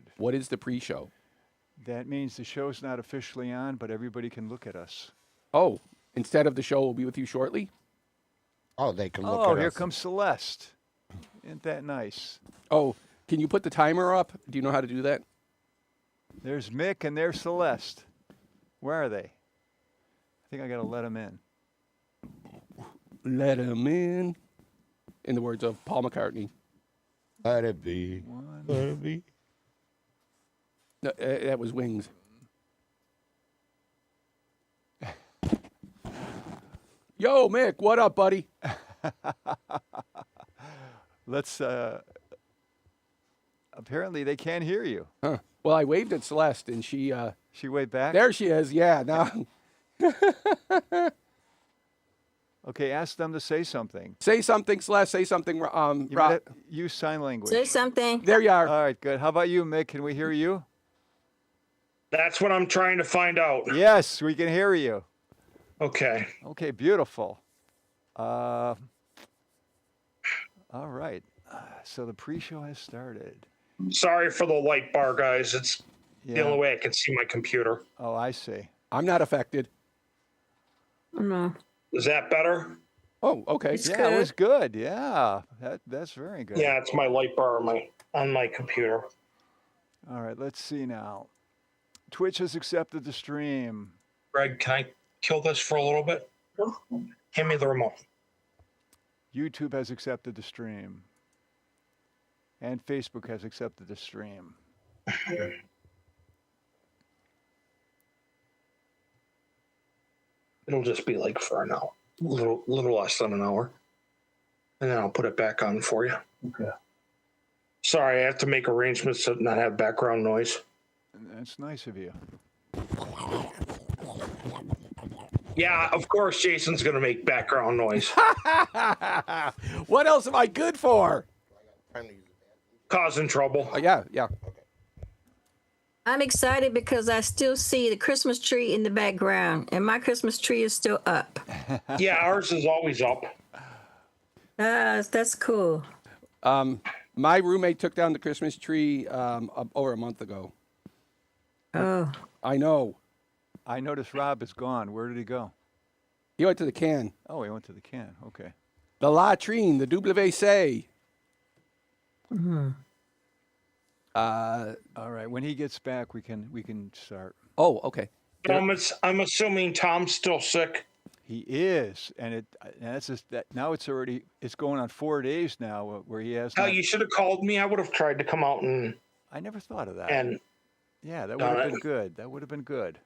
started. What is the pre-show? That means the show's not officially on, but everybody can look at us. Oh, instead of the show will be with you shortly? Oh, they can look Oh, at here us. comes Celeste. Isn't that nice? Oh, can you put the timer up? Do you know how to do that? There's Mick and there's Celeste. Where are they? I think I got to let them in. Let him in. In the words of Paul McCartney. Let it be. Let it be. No, that was Wings. Yo, Mick, what up, buddy? Let's. Apparently, they can't hear you. Huh. Well, I waved at Celeste, and she... She waved back. there she is. Yeah, now... Okay, ask them to say something. Say something, Celeste. Say something, You Rob. might use sign language. Say something. There you are. All right, good. How about you, Mick? Can we hear you? That's what I'm trying to find out. Yes, we can hear you. Okay. Okay, beautiful. All right. So the pre-show has started. Sorry for the light bar, guys. It's the Yeah. only way I can see my computer. Oh, I see. I'm not affected. No. Is that better? Oh, okay. It's Yeah, it was good. good. Yeah, that's very good. Yeah, it's my light bar on my computer. All right, let's see now. Twitch has accepted the stream. Greg, can I kill this for a little bit? Hand me the remote. YouTube has accepted the stream. And Facebook has accepted the stream. It'll just be like for an hour, a little less than an hour, and then I'll put it back on for you. Okay. Sorry, I have to make arrangements to not have background noise. That's nice of you. Yeah, of course, Jason's gonna make background noise, What else am I good for? causing trouble. Yeah. I'm excited because I still see the Christmas tree in the background, and my Christmas tree is still up. Yeah, ours is always up. That's cool. My roommate took down the Christmas tree over a month ago. Oh, I know. I noticed Rob is gone. Where did he go? He went to the can. Oh, he went to the can. Okay. The latrine, the WC. All right. When he gets back, we can start. Oh, okay. I'm assuming Tom's still sick. He is, and that's just that. Now it's going on 4 days now where he has. Hell, not- you should have called me. I would have tried to come out and I never thought of that. Yeah, that would Done have it. been good. That would have been good.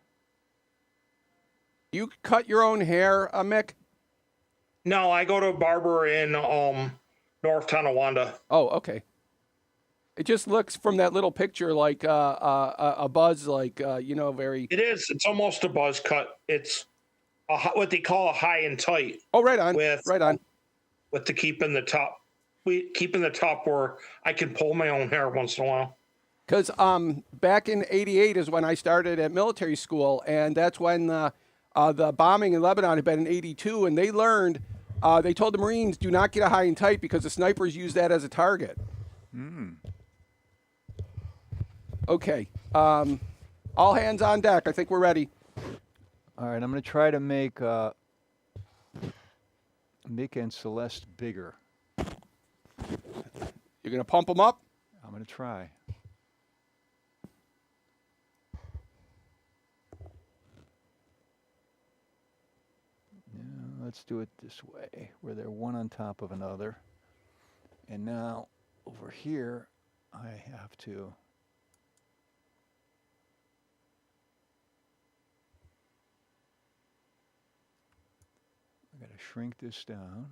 You cut your own hair, Mick? no, I go to a barber in North Tonawanda. Oh, okay. It just looks from that little picture like a buzz, like, very... It is. It's almost a buzz cut. It's what they call a high and tight Oh, right on. with Right on. with the keeping the top where I can pull my own hair once in a while. Because back in '88 is when I started at military school, and that's when the bombing in Lebanon had been in '82, and they learned, they told the Marines, do not get a high and tight because the snipers use that as a target. Okay. All hands on deck. I think we're ready. All right. I'm going to try to make Mick and Celeste bigger. You're going to pump them up? I'm going to try. Yeah, let's do it this way, where they're one on top of another. And now over here, I have to. I got to shrink this down.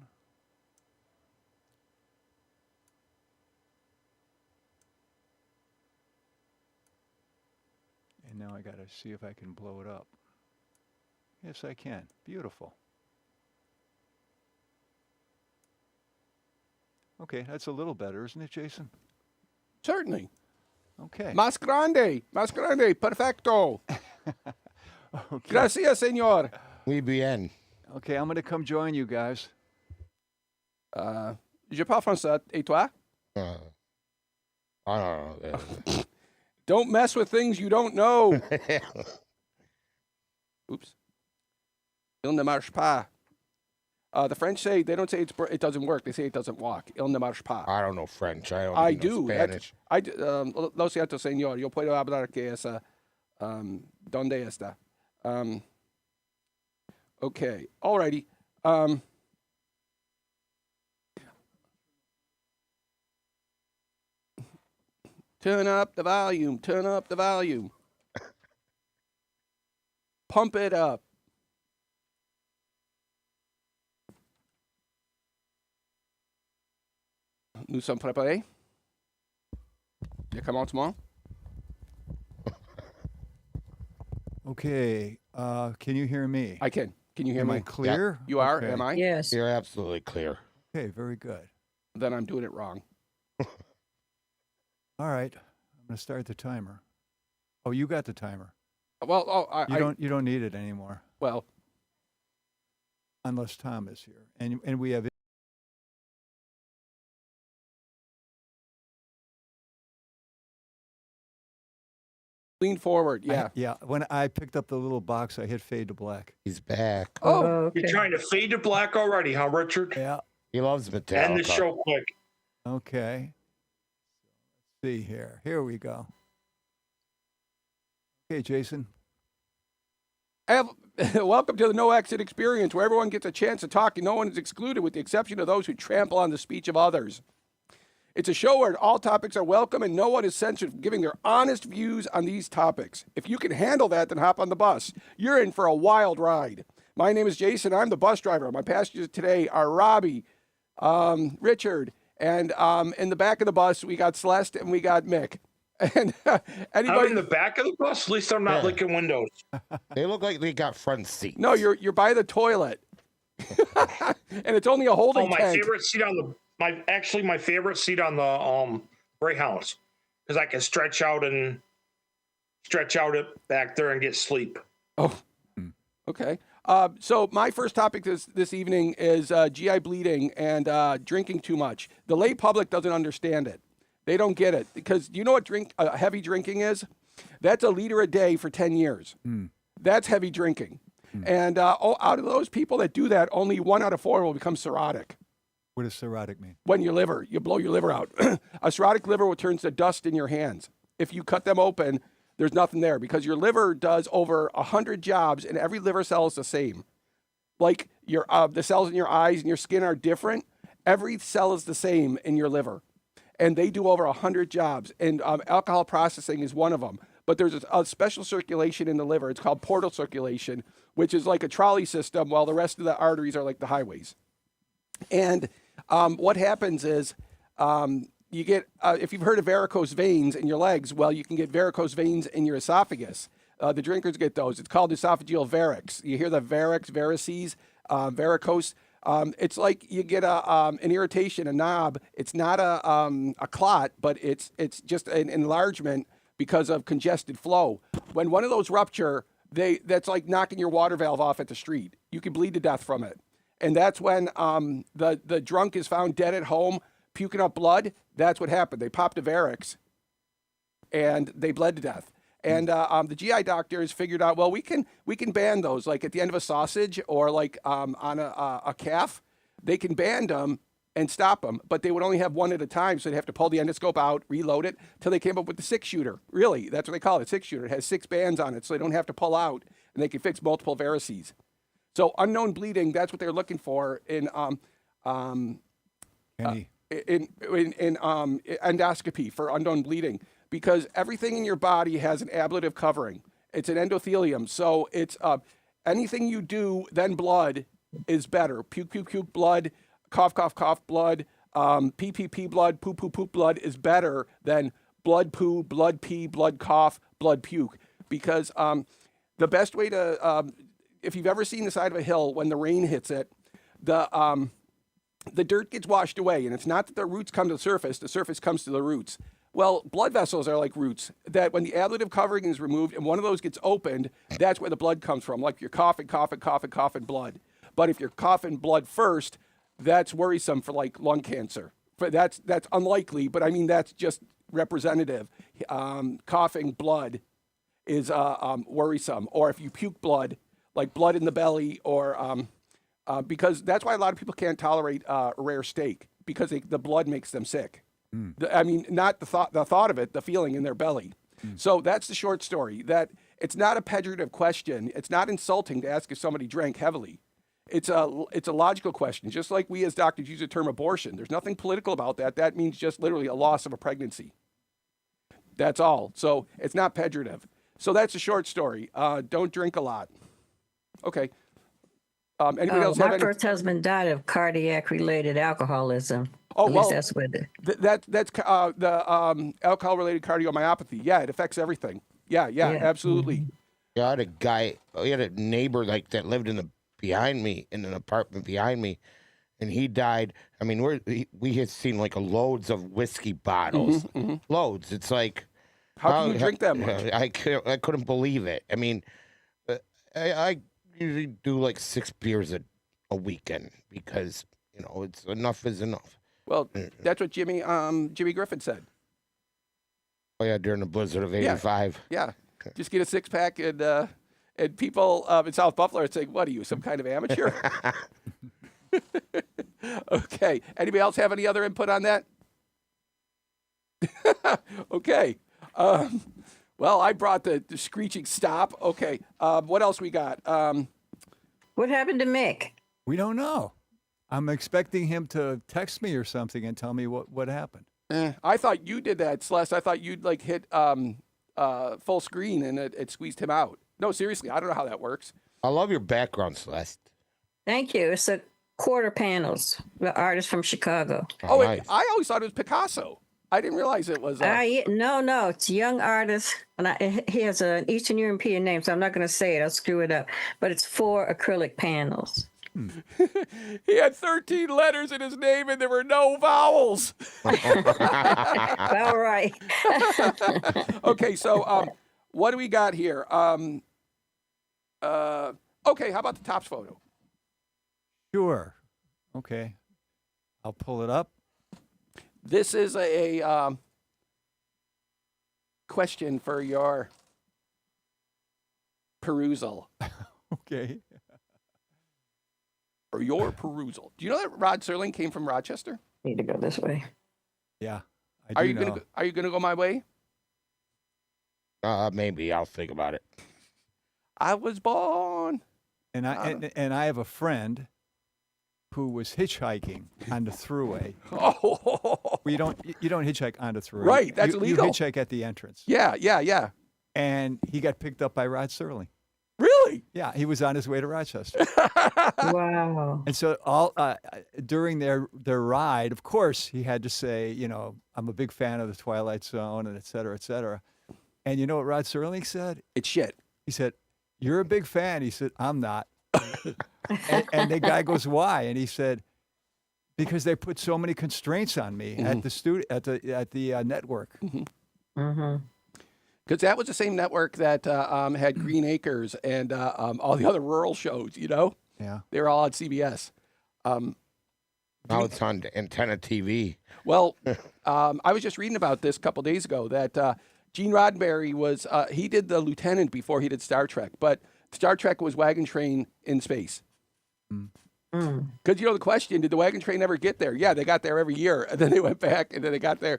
And now I got to see if I can blow it up. Yes, I can. Beautiful. Okay, that's a little better, isn't it, Jason? Certainly. Okay. Más grande, perfecto. Gracias, señor. Muy bien. Okay, I'm going to come join you guys. Je parle français. Et toi? I don't know. Don't mess with things you don't know. Oops. Il ne marche pas. The French say, they don't say it doesn't work. They say it doesn't walk. Il ne marche pas. I don't know French. I I don't know do. Spanish. Lo siento, señor. Yo puedo hablar que es, ¿dónde está? Okay. Alrighty. Turn up the volume. Turn up the volume. Pump it up. Nous sommes préparés. You come on tomorrow? Okay. Can you hear me? I can. Can you hear Am me? I clear? You are? Okay. Am I? Yes. You're absolutely clear. Okay, very good. Then I'm doing it wrong. All right. I'm going to start the timer. Oh, you got the timer. Well, You don't need it anymore well, unless Tom is here. And we have lean forward. Yeah. yeah. When I picked up the little box, I hit fade to black. He's back. Oh, okay. You're trying to fade to black already, huh, Richard? Yeah. He loves Metallica. End the show quick. Okay. Let's see here. Here we go. Okay, Jason. welcome to the No Exit Experience, where everyone gets a chance to talk and no one is excluded, with the exception of those who trample on the speech of others. It's a show where all topics are welcome and no one is censored from giving their honest views on these topics. If you can handle that, then hop on the bus. You're in for a wild ride. My name is Jason. I'm the bus driver. My passengers today are Robbie, Richard, and in the back of the bus, we got Celeste and we got Mick. And I'm anybody in the back of the bus. At least I'm not Yeah. licking windows. They look like they got front seats. No, you're by the toilet. And it's only a holding Oh, my tank. favorite seat on the my favorite seat on the Greyhounds, because I can stretch out it back there and get sleep. Oh, okay. So my first topic this evening is GI bleeding and drinking too much. The lay public doesn't understand it. They don't get it, because do you know what heavy drinking is? That's a liter a day for 10 years. That's heavy drinking. And out of those people that do that, only 1 out of 4 will become cirrhotic. What does cirrhotic mean? When you blow your liver out. A cirrhotic liver turns to dust in your hands. If you cut them open, there's nothing there, because your liver does over 100 jobs, and every liver cell is the same. Like the cells in your eyes and your skin are different. Every cell is the same in your liver, and they do over 100 jobs. And alcohol processing is one of them. But there's a special circulation in the liver. It's called portal circulation, which is like a trolley system, while the rest of the arteries are like the highways. And what happens is you get, if you've heard of varicose veins in your legs, well, you can get varicose veins in your esophagus. The drinkers get those. It's called esophageal varix. You hear the varix, varices, varicose. It's like you get an irritation, a knob. It's not a clot, but it's just an enlargement because of congested flow. When one of those rupture, that's like knocking your water valve off at the street. You can bleed to death from it. And that's when the drunk is found dead at home, puking up blood. That's what happened. They popped a varix, and they bled to death. And the GI doctors figured out, well, we can ban those, like at the end of a sausage or like on a calf. They can ban them and stop them, but they would only have one at a time, so they'd have to pull the endoscope out, reload it, till they came up with the 6-shooter. Really, that's what they call it, 6-shooter. It has 6 bands on it, so they don't have to pull out, and they can fix multiple varices. So unknown bleeding, that's what they're looking for in endoscopy for unknown bleeding, because everything in your body has an ablative covering. It's an endothelium. So it's anything you do, then blood is better. Puke, puke, puke blood, cough, cough, cough blood, pee, pee, pee blood, poop, poop, poop blood is better than blood poo, blood pee, blood cough, blood puke. Because the best way to, if you've ever seen the side of a hill when the rain hits it, the dirt gets washed away, and it's not that the roots come to the surface comes to the roots. Well, blood vessels are like roots, that when the ablative covering is removed and one of those gets opened, that's where the blood comes from. Like you're coughing blood. But if you're coughing blood first, that's worrisome for like lung cancer. That's unlikely, but I mean, that's just representative, coughing blood is worrisome. Or if you puke blood, like blood in the belly, or because that's why a lot of people can't tolerate rare steak, because the blood makes them sick. I mean, not the thought of it, the feeling in their belly. So that's the short story. That it's not a pejorative question. It's not insulting to ask if somebody drank heavily. It's a logical question. Just like we as doctors use the term abortion. There's nothing political about that. That means just literally a loss of a pregnancy. That's all. So it's not pejorative. So that's a short story. Don't drink a lot. Okay. Anybody else have My any? first husband died of cardiac-related alcoholism. Oh, At well, least that's what that's the alcohol-related cardiomyopathy. Yeah, it affects everything. Yeah, absolutely. Yeah, I had a guy. He had a neighbor like that lived behind me in an apartment behind me, and he died. I mean, we had seen like loads of whiskey bottles, loads. It's like, How can you drink that much? I couldn't believe it. I mean, I usually do like 6 beers a weekend because it's enough is enough. Well, that's what Jimmy Griffin said. Oh yeah, during the blizzard of '85. Yeah, just get a 6-pack and people in South Buffalo are saying, "What are you, some kind of amateur?" Okay. Anybody else have any other input on that? Okay. Well, I brought the screeching stop. Okay. What else we got? What happened to Mick? We don't know. I'm expecting him to text me or something and tell me what happened. I thought you did that, Celeste. I thought you'd like hit full screen and it squeezed him out. No, seriously, I don't know how that works. I love your background, Celeste. Thank you. It's a Quarter Panels, the artist from Chicago. Oh, nice. I always thought it was Picasso. I didn't realize it was. No, it's a young artist, and he has an Eastern European name, so I'm not going to say it. I'll screw it up. But it's 4 acrylic panels. He had 13 letters in his name, and there were no vowels. All right. Okay, so what do we got here? Okay, how about the Topps photo? Sure. Okay. I'll pull it up. This is a question for your perusal. Okay. For your perusal. Do you know that Rod Serling came from Rochester? Need to go this way. Yeah. Are you gonna go my way? Maybe I'll think about it. I was born. And I have a friend who was hitchhiking on the thruway. Oh, Well, you don't hitchhike on the thruway. Right, that's illegal. You hitchhike at the entrance. yeah. And he got picked up by Rod Serling. Really? Yeah, he was on his way to Rochester. Wow. And so all during their ride, of course, he had to say, I'm a big fan of the Twilight Zone and et cetera, et cetera. And you know what Rod Serling said? It's shit. He said, "You're a big fan." He said, "I'm not." and the guy goes, "Why?" And he said, "Because they put so many constraints on me at the network." Mm-hmm. Because that was the same network that had Green Acres and all the other rural shows, Yeah. They were all on CBS. Now it's on Antenna TV. Well, I was just reading about this a couple days ago that Gene Roddenberry he did the lieutenant before he did Star Trek, but Star Trek was Wagon Train in space. Because the question, did the Wagon Train ever get there? Yeah, they got there every year, and then they went back, and then they got there.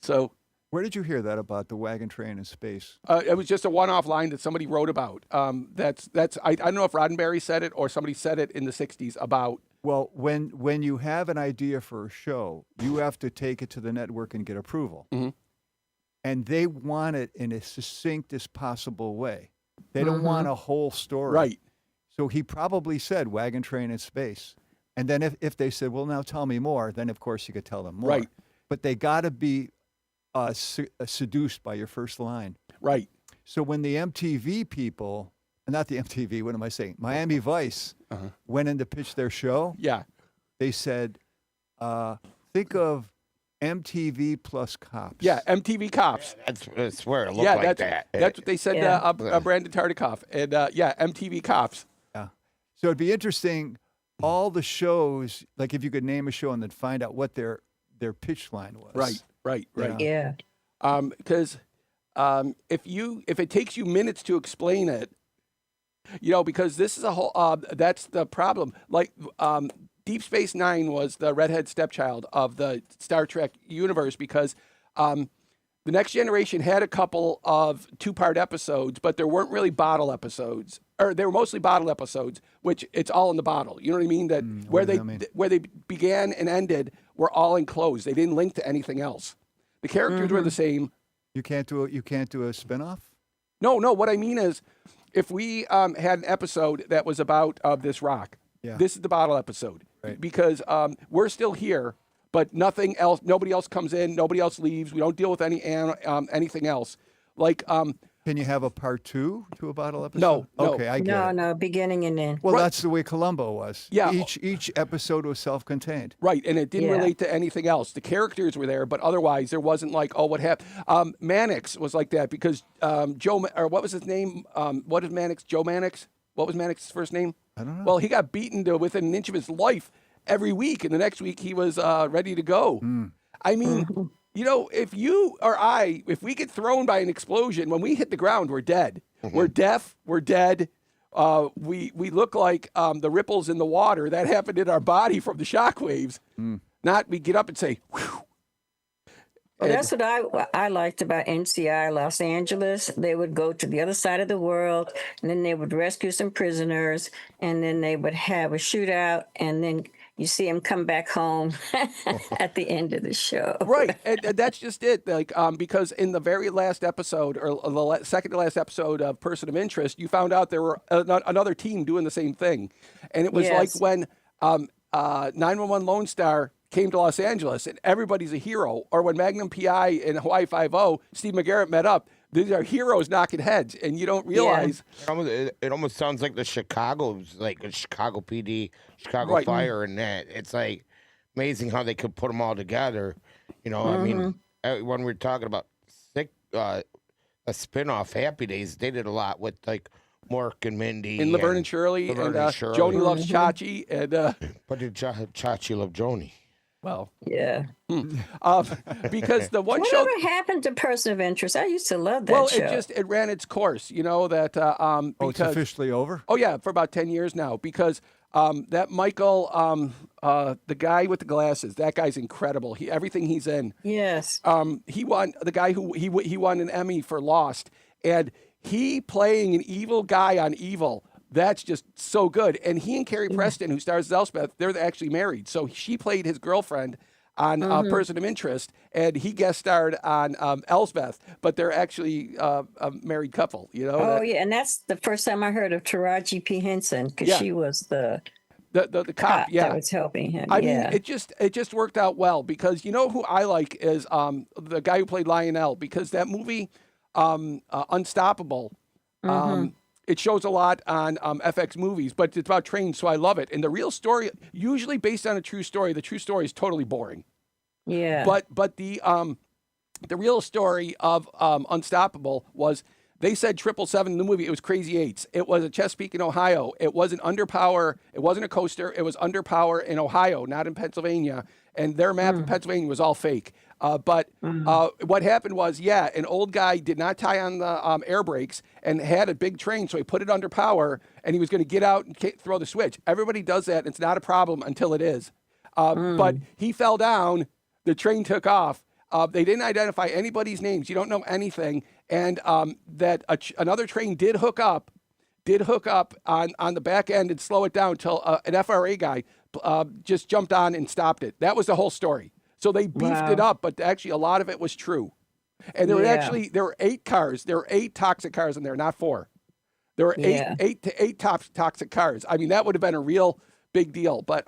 So Where did you hear that about the wagon train in space? it was just a one-off line that somebody wrote about. I don't know if Roddenberry said it or somebody said it in the 60s about. Well, when you have an idea for a show, you have to take it to the network and get approval. Mhm. And they want it in as succinct as possible way. They don't want a whole story. Right. So he probably said wagon train in space. And then if they said, well, now tell me more, then of course you could tell them more. Right. But they got to be seduced by your first line. Right. So when the MTV people, not the MTV, what am I saying? Miami Vice went in to pitch their show. Yeah. They said, think of MTV plus Cops. Yeah, MTV Cops. I swear it looked like that. That's what they said Yeah. Brandon Tartikoff. And MTV Cops. Yeah. So it'd be interesting, all the shows, like if you could name a show and then find out what their pitch line was. Right. Yeah. Yeah. Because if it takes you minutes to explain it, because this is a whole, that's the problem. Like, Deep Space Nine was the redhead stepchild of the Star Trek universe because the Next Generation had a couple of 2-part episodes, but there weren't really bottle episodes, or they were mostly bottle episodes, which it's all in the bottle. You know what I mean? That where they began and ended were all enclosed. They didn't link to anything else. The characters were the same. You can't do a spinoff? No. What I mean is, if we had an episode that was about this rock, this is the bottle episode, right? Because we're still here, but nothing else. Nobody else comes in. Nobody else leaves. We don't deal with anything else. Like, can you have a part 2 to a bottle episode? No. Okay, I get it. No, beginning and end. Well, Right. that's the way Columbo was. Yeah. Each episode was self-contained. Right, and it didn't Yeah. relate to anything else. The characters were there, but otherwise there wasn't like, oh, what happened? Mannix was like that because what was his name? What is Mannix? Joe Mannix? What was Mannix's first name? I don't know. Well, he got beaten to within an inch of his life every week, and the next week he was ready to go. I mean, if you or if we get thrown by an explosion, when we hit the ground, we're dead. We're deaf. We're dead. We look like the ripples in the water that happened in our body from the shock waves. Not we get up and say, whew. Well, that's what I liked about NCI Los Angeles. They would go to the other side of the world, and then they would rescue some prisoners, and then they would have a shootout, and then you see them come back home at the end of the show. Right, and that's just it. Like, because in the very last episode, or the second to last episode of Person of Interest, you found out there were another team doing the same thing, and it was like when 911 Lone Star came to Los Angeles, and everybody's a hero. Or when Magnum PI and Hawaii Five-0, Steve McGarrett met up. These are heroes knocking heads, and you don't realize. It almost sounds like the Chicago's, like a Chicago PD, Chicago Fire, and that. It's like amazing how they could put them all together. I mean, when we're talking about a spinoff, Happy Days, they did a lot with like Mork and Mindy And Laverne and Shirley, Joni Loves Chachi, and but did Chachi love Joni? well, Yeah. because the one show. Whatever happened to Person of Interest? I used to love that Well, show. it ran its course. That Oh, it's because officially over? oh yeah, for about 10 years now. Because that Michael, the guy with the glasses, that guy's incredible. Everything he's in. Yes. He won the guy who he won an Emmy for Lost, and he playing an evil guy on Evil. That's just so good. And he and Carrie Preston, who stars as Elspeth, they're actually married. So she played his girlfriend on Person of Interest, and he guest starred on Elsbeth. But they're actually a married couple. Oh, yeah. And that's the first time I heard of Taraji P. Henson, because she was the cop. Yeah, that was helping him. I mean, it just worked out well because who I like is the guy who played Lionel, because that movie Unstoppable. It shows a lot on FX movies, but it's about trains, so I love it. And the real story, usually based on a true story, the true story is totally boring. Yeah. But the real story of Unstoppable was they said 777 in the movie. It was Crazy Eights. It was at Chesapeake in Ohio. It wasn't Underpower. It wasn't a coaster. It was Underpower in Ohio, not in Pennsylvania. And their map in Pennsylvania was all fake. But what happened was, an old guy did not tie on the air brakes and had a big train, so he put it under power, and he was going to get out and throw the switch. Everybody does that, and it's not a problem until it is. But he fell down. The train took off. They didn't identify anybody's names. You don't know anything. And that another train did hook up on the back end and slow it down until an FRA guy just jumped on and stopped it. That was the whole story. So they beefed it up, but actually a lot of it was true. And there were 8 cars. There were 8 toxic cars in there, not 4. There were eight toxic cars. I mean, that would have been a real big deal. But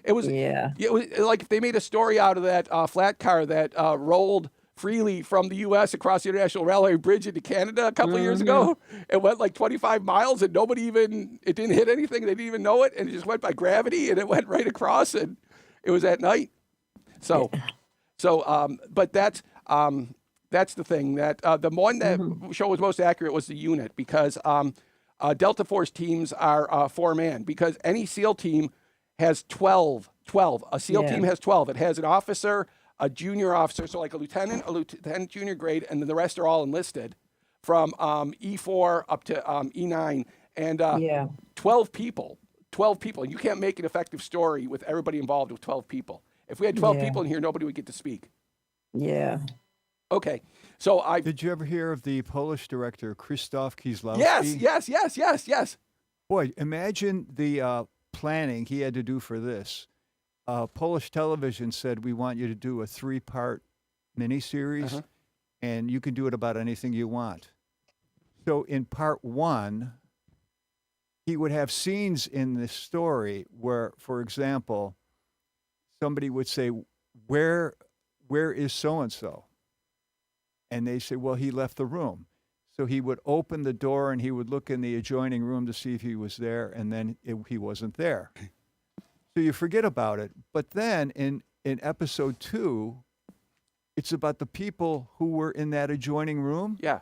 it was like if they made a story out of that flat car that rolled freely from the U.S. across the International Railway Bridge into Canada a couple of years ago. It went like 25 miles, and it didn't hit anything. They didn't even know it, and it just went by gravity, and it went right across, and it was at night. But that's the thing, that the one that show was most accurate was the unit, because Delta Force teams are 4-man, because any SEAL team has 12. A SEAL team has 12. It has an officer, a junior officer, so like a lieutenant junior grade, and then the rest are all enlisted from E4 up to E9, and Yeah. 12 people. 12 people. You can't make an effective story with everybody involved with 12 people. If we had 12 Yeah. people in here, nobody would get to speak. Yeah. Okay, so Did you ever hear of the Polish director Krzysztof Kieslowski? yes. Boy, imagine the planning he had to do for this. Polish television said, we want you to do a 3-part miniseries, and you can do it about anything you want. So in part 1, he would have scenes in this story where, for example, somebody would say, where is so-and-so? And they say, well, he left the room. So he would open the door and he would look in the adjoining room to see if he was there, and then he wasn't there. So you forget about it. But then in episode 2, it's about the people who were in that adjoining room. Yeah.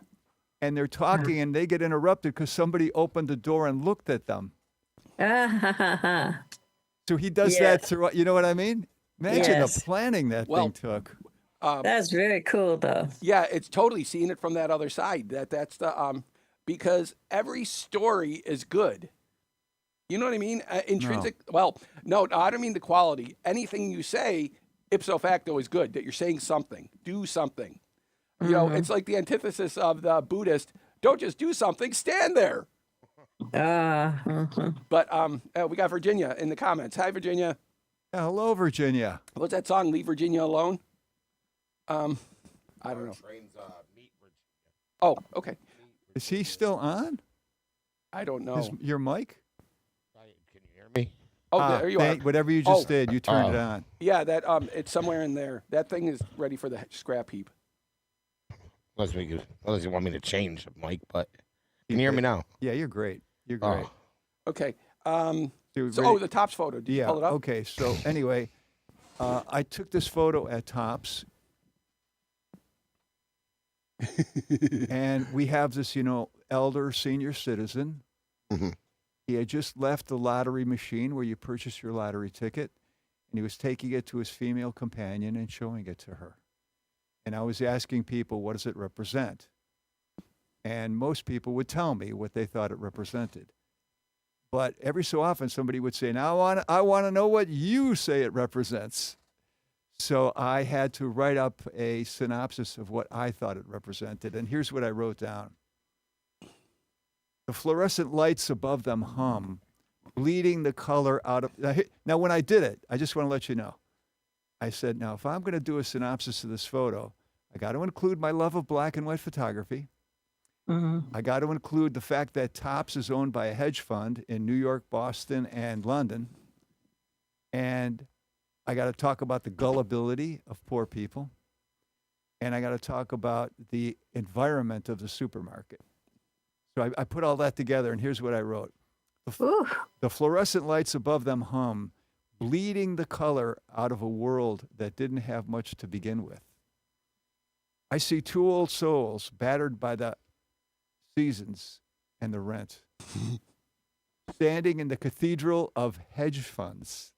And they're talking and they get interrupted because somebody opened the door and looked at them. So he does that Yes. throughout. You know what I mean? Imagine Yes. the planning that Well, thing took. That's very cool, though. Yeah, it's totally seeing it from that other side. That's the because every story is good. You know what I mean? Intrinsic. Well, no, I don't mean the quality. Anything you say, ipso facto, is good. That you're saying something. Do something. You know, it's like the antithesis of the Buddhist. Don't just do something. Stand there. But we got Virginia in the comments. Hi, Virginia. Yeah, hello, Virginia. What's that song? Leave Virginia Alone. I don't know. Oh, okay. Is he still on? I don't know. Your mic? Can you hear me? Oh, there you are. Whatever you just Oh. did, you turned it on. Yeah, that it's somewhere in there. That thing is ready for the scrap heap. Unless you want me to change the mic, but can you hear me now? Yeah, you're great. You're great. Okay. So, So, the Tops photo. Did you pull it up? Okay. So anyway, I took this photo at Tops, and we have this, elder senior citizen. Mhm. He had just left the lottery machine where you purchase your lottery ticket, and he was taking it to his female companion and showing it to her. And I was asking people, what does it represent? And most people would tell me what they thought it represented. But every so often, somebody would say, now I want to know what you say it represents. So I had to write up a synopsis of what I thought it represented. And here's what I wrote down. The fluorescent lights above them hum, bleeding the color out of... Now, when I did it, I just want to let you know. I said, now, if I'm going to do a synopsis of this photo, I got to include my love of black and white photography. I got to include the fact that Topps is owned by a hedge fund in New York, Boston, and London. And I got to talk about the gullibility of poor people. And I got to talk about the environment of the supermarket. So I put all that together, and here's what I wrote. Ooh. The fluorescent lights above them hum, bleeding the color out of a world that didn't have much to begin with. I see 2 old souls battered by the seasons and the rent, standing in the cathedral of hedge funds.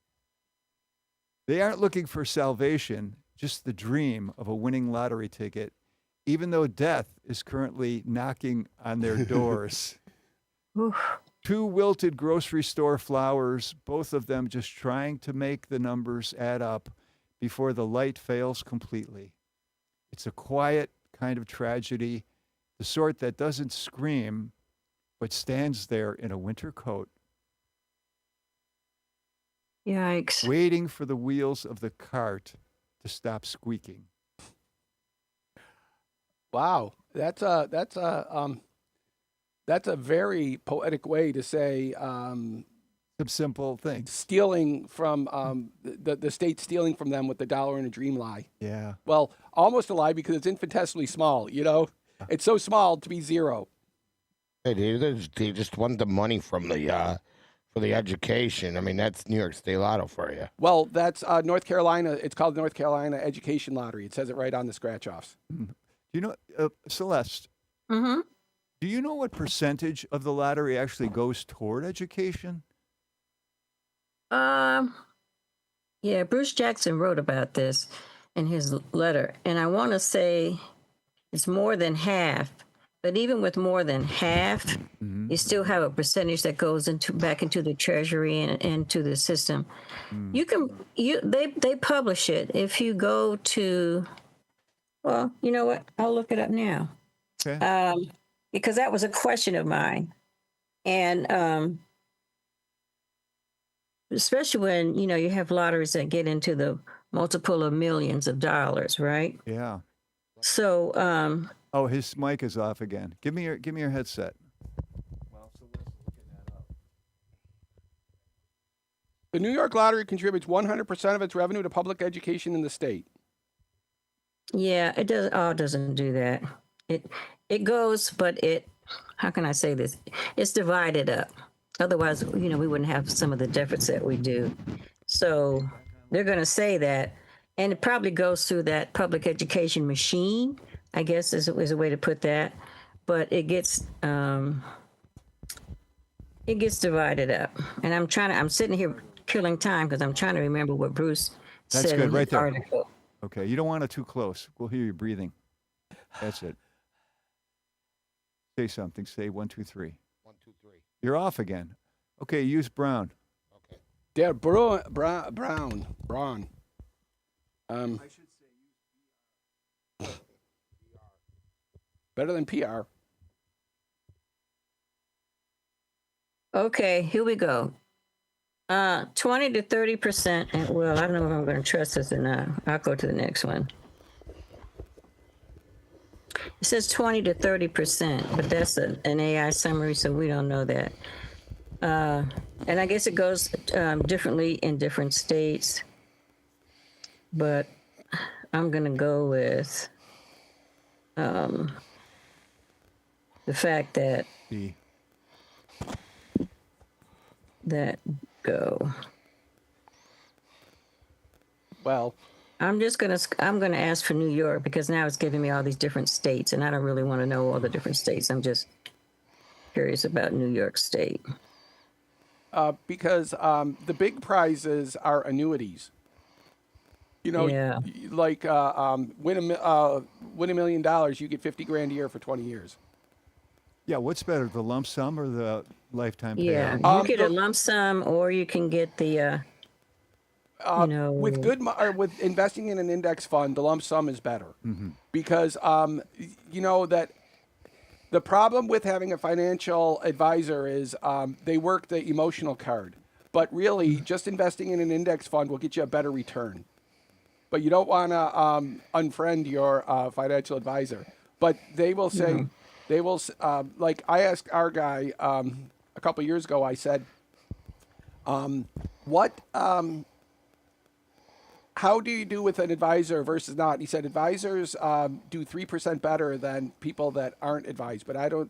They aren't looking for salvation, just the dream of a winning lottery ticket, even though death is currently knocking on their doors. Oof. 2 wilted grocery store flowers, both of them just trying to make the numbers add up before the light fails completely. It's a quiet kind of tragedy, the sort that doesn't scream, but stands there in a winter coat, Yikes. waiting for the wheels of the cart to stop squeaking. Wow, that's a very poetic way to say Some simple things. stealing from the state stealing from them with the dollar and a dream lie. Yeah. Well, almost a lie because it's infinitesimally small. It's so small to be zero. Hey, they just want the money from the for the education. I mean, that's New York State Lotto for you. Well, that's North Carolina. It's called the North Carolina Education Lottery. It says it right on the scratch offs. Do you know, Celeste, Mm-hmm. do you know what percentage of the lottery actually goes toward education? Yeah, Bruce Jackson wrote about this. in his letter, and I want to say it's more than half. But even with more than half, you still have a percentage that goes back into the treasury and into the system. They publish it. If you go to, well, you know what? I'll look it up now. Okay. Because that was a question of mine. And especially when, you have lotteries that get into the multiple of millions of dollars, right? Yeah. So, Oh, his mic is off again. Give me your headset. The New York Lottery contributes 100% of its revenue to public education in the state. yeah, it doesn't do that. It goes, but how can I say this? It's divided up. Otherwise, we wouldn't have some of the deficits that we do. So they're going to say that, and it probably goes through that public education machine, I guess is a way to put that. But it gets divided up, and I'm sitting here killing time because I'm trying to remember what Bruce That's said good, in right his there. article. Okay, you don't want it too close. We'll hear you breathing. That's it. Say something. Say 1, 2, 3. 1, 2, 3. You're off again. Okay, use Brown. Okay. Yeah, Braun. Better than PR. Okay, here we go. 20 to 30%. And well, I don't know if I'm going to trust this or not. I'll go to the next one. It says 20 to 30%, but that's an AI summary, so we don't know that. And I guess it goes differently in different states. But I'm going to go with the fact that B. go. Well, I'm gonna ask for New York because now it's giving me all these different states, and I don't really want to know all the different states. I'm just curious about New York State. because the big prizes are annuities. Yeah. Like win $1 million, you get $50,000 a year for 20 years. Yeah, what's better, the lump sum or the lifetime Yeah, payout? you get a lump sum, or you can get the, With with investing in an index fund, the lump sum is better because you know that the problem with having a financial advisor is they work the emotional card, but really just investing in an index fund will get you a better return. But you don't want to unfriend your financial advisor. But they will say, they will like I asked our guy a couple of years ago. I said, how do you do with an advisor versus not? He said advisors do 3% better than people that aren't advised. But I don't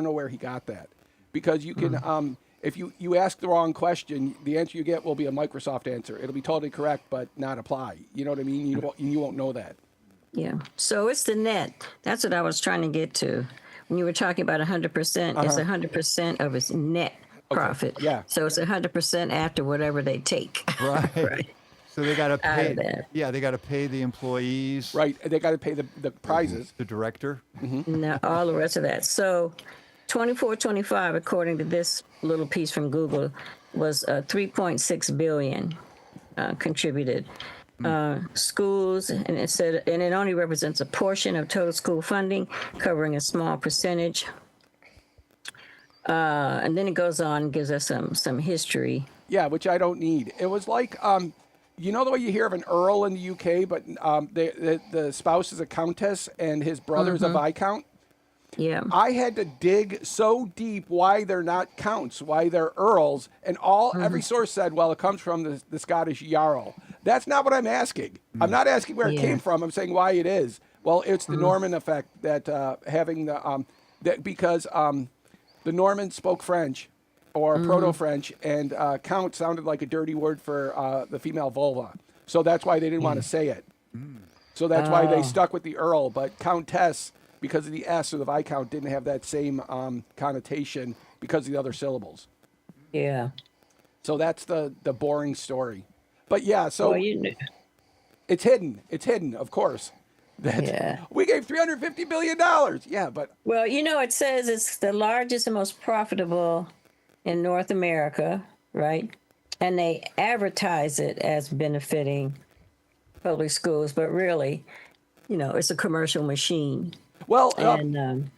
know where he got that, because you can if you ask the wrong question, the answer you get will be a Microsoft answer. It'll be totally correct, but not apply. You know what I mean? You won't know that. yeah. So it's the net. That's what I was trying to get to. When you were talking about 100%, it's 100% of its net profit. Yeah. So it's 100% after whatever they take. Right. Right. So they got to Out pay. of that. Yeah, they got to pay the employees. Right? They got to pay the prizes. The director. Now, all the rest of that. So 24-25, according to this little piece from Google, was 3.6 billion contributed. Schools, and it said, and it only represents a portion of total school funding, covering a small percentage. And then it goes on and gives us some history. Yeah, which I don't need. It was like, you know the way you hear of an earl in the UK, but the spouse is a countess and his brother's a viscount? Yeah. I had to dig so deep why they're not counts, why they're earls, and every source said, well, it comes from the Scottish jarl. That's not what I'm asking. I'm not asking where it came from. I'm saying why it is. Well, it's the Norman effect that having because the Normans spoke French or Proto-French, and count sounded like a dirty word for the female vulva. So that's why they didn't want to say it. So that's why they stuck with the earl, but countess, because of the S or the viscount, didn't have that same connotation because of the other syllables. Yeah. So that's the boring story. But yeah, so Well, It's hidden. It's hidden, of course. That Yeah. we gave $350 billion. Yeah, but Well, it says it's the largest and most profitable in North America, right? And they advertise it as benefiting public schools, but really, it's a commercial machine. well, And,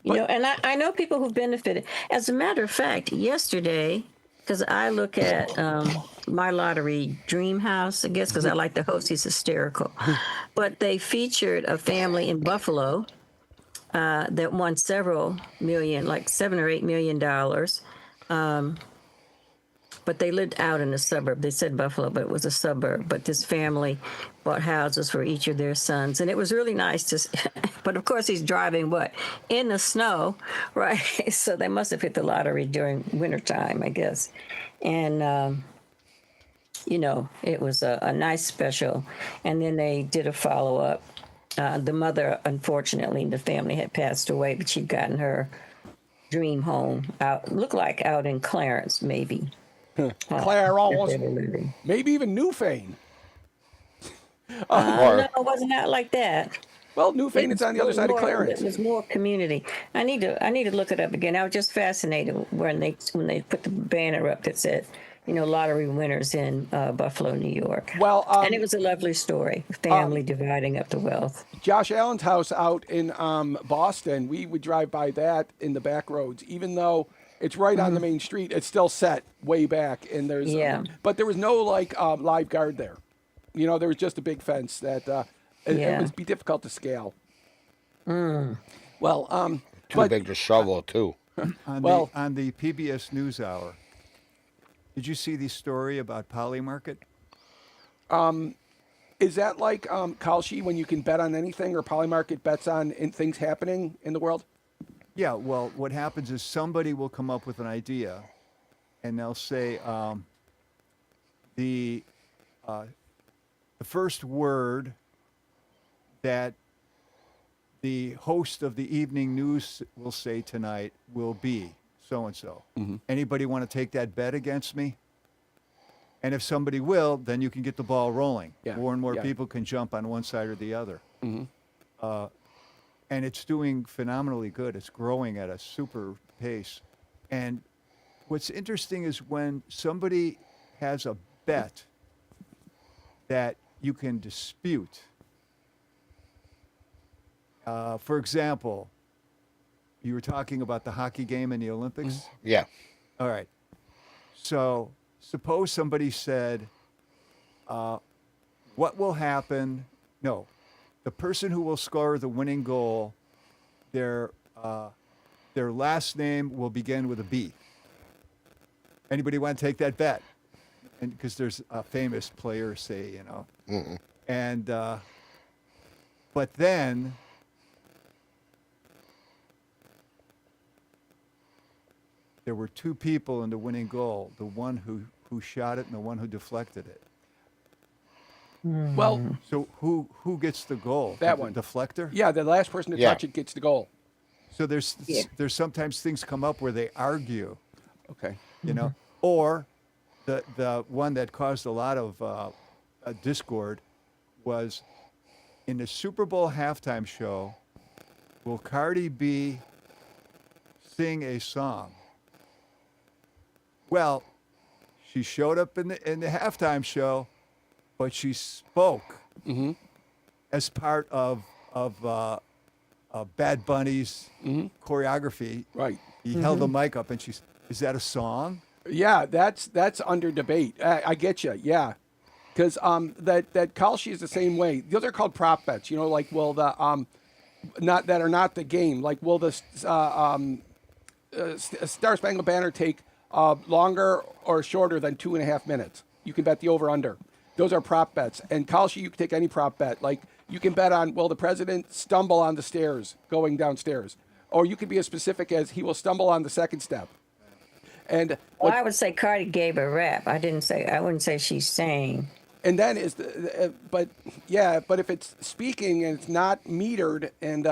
but- and I know people who benefited. As a matter of fact, yesterday, because I look at my lottery Dream House, I guess, because I like the host, he's hysterical. But they featured a family in Buffalo that won several million, like $7 or $8 million. But they lived out in the suburb. They said Buffalo, but it was a suburb. But this family bought houses for each of their sons. And it was really nice to, but of course he's driving in the snow, right? So they must have hit the lottery during wintertime, I guess. And, it was a nice special. And then they did a follow-up. The mother, unfortunately, the family had passed away, but she'd gotten her dream home looked like out in Clarence, maybe. Clarence, If they were living. maybe even Newfane. Or- No, it wasn't out like that. Well, Newfane is on the other side of Clarence. It was more community. I need to look it up again. I was just fascinated when they put the banner up that said, lottery winners in Buffalo, New York. Well, and it was a lovely story. Family dividing up the wealth. Josh Allen's house out in Boston, we would drive by that in the back roads, even though it's right on the main street. It's still set way back, and there's but there was no live guard there. There was just a big fence that it would be difficult to scale. Well, Too big to shovel, too. On the PBS NewsHour, did you see the story about Polymarket? is that like Kalshi when you can bet on anything, or Polymarket bets on things happening in the world? Yeah, well, what happens is somebody will come up with an idea, and they'll say the first word that the host of the evening news will say tonight will be so and so. Anybody want to take that bet against me? And if somebody will, then you can get the ball rolling. Yeah, More and more yeah. people can jump on one side or the other. And it's doing phenomenally good. It's growing at a super pace. And what's interesting is when somebody has a bet that you can dispute. For example, you were talking about the hockey game in the Olympics. Yeah. All right. So suppose somebody said, what will happen? No, the person who will score the winning goal, their last name will begin with a B. Anybody want to take that bet? And because there's a famous player, say, you know, and but then there were two people in the winning goal: the one who shot it and the one who deflected it. Well, So who gets the goal? That The one. deflector. yeah, the last person to Yeah. touch it gets the goal. So there's sometimes things come up where they argue, Okay. you know, or the one that caused a lot of discord was in the Super Bowl halftime show. Will Cardi B sing a song? Well, she showed up in the halftime show, but she spoke as part of Bad Bunny's choreography. Right. He held the mic up, and she's, "Is that a song?" Yeah, that's under debate. I get you. Yeah, because that Kalshi is the same way. Those are called prop bets. You know, like will the not that are not the game. Like will the Star Spangled Banner take longer or shorter than 2.5 minutes? You can bet the over under. Those are prop bets. And Kalshi, you can take any prop bet. Like you can bet on will the president stumble on the stairs going downstairs, or you could be as specific as he will stumble on the second step. And Well, I would say Cardi gave a rap. I wouldn't say she's saying. And then is the, but if it's speaking and it's not metered and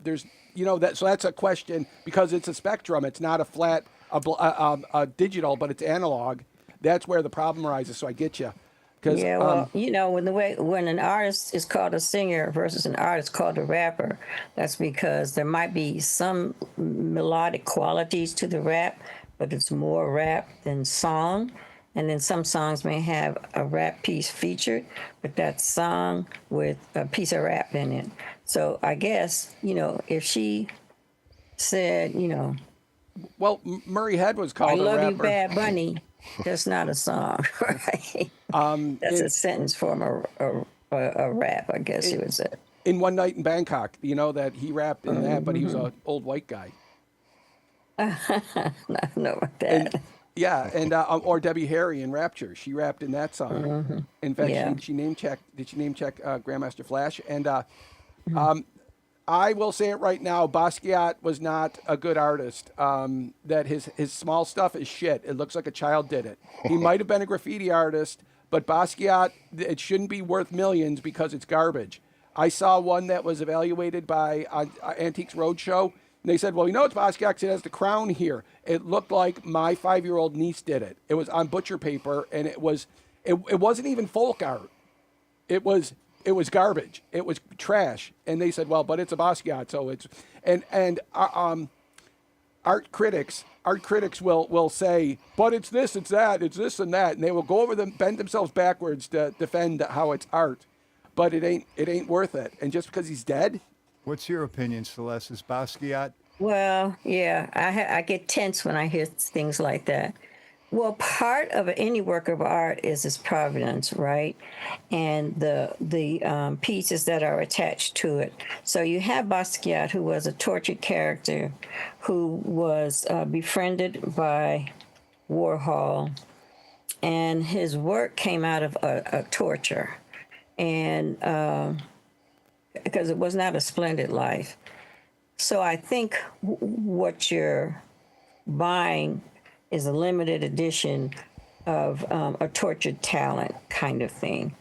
there's that, so that's a question because it's a spectrum. It's not a flat a digital, but it's analog. That's where the problem arises. So I get you. Because Yeah, well, when an artist is called a singer versus an artist called a rapper, that's because there might be some melodic qualities to the rap, but it's more rap than song. And then some songs may have a rap piece featured, but that song with a piece of rap in it. So I guess, if she said, well, Murray Head was I called a love you, rapper. Bad Bunny, that's not a song, right? That's a sentence from a rap, I guess you would say. In One Night in Bangkok, that he rapped in that, but he was an old white guy. I know about that. And yeah, and or Debbie Harry in Rapture, she rapped in that song. In fact, Yeah. she name checked. Did she name check Grandmaster Flash? And I will say it right now, Basquiat was not a good artist. That his small stuff is shit. It looks like a child did it. He might have been a graffiti artist, but Basquiat, it shouldn't be worth millions because it's garbage. I saw one that was evaluated by Antiques Roadshow, and they said, well, it's Basquiat 'cause it has the crown here. It looked like my 5-year-old niece did it. It was on butcher paper, and it wasn't even folk art. It was garbage. It was trash. And they said, well, but it's a Basquiat, so it's and art critics will say, but it's this, it's that, it's this and that, and they will go over them, bend themselves backwards to defend how it's art, but it ain't worth it. And just because he's dead. What's your opinion, Celeste? Is Basquiat? Well, yeah, I get tense when I hear things like that. Well, part of any work of art is its provenance, right? And the pieces that are attached to it. So you have Basquiat, who was a tortured character, who was befriended by Warhol, and his work came out of a torture, and because it was not a splendid life. So I think what you're buying is a limited edition of a tortured talent kind of thing.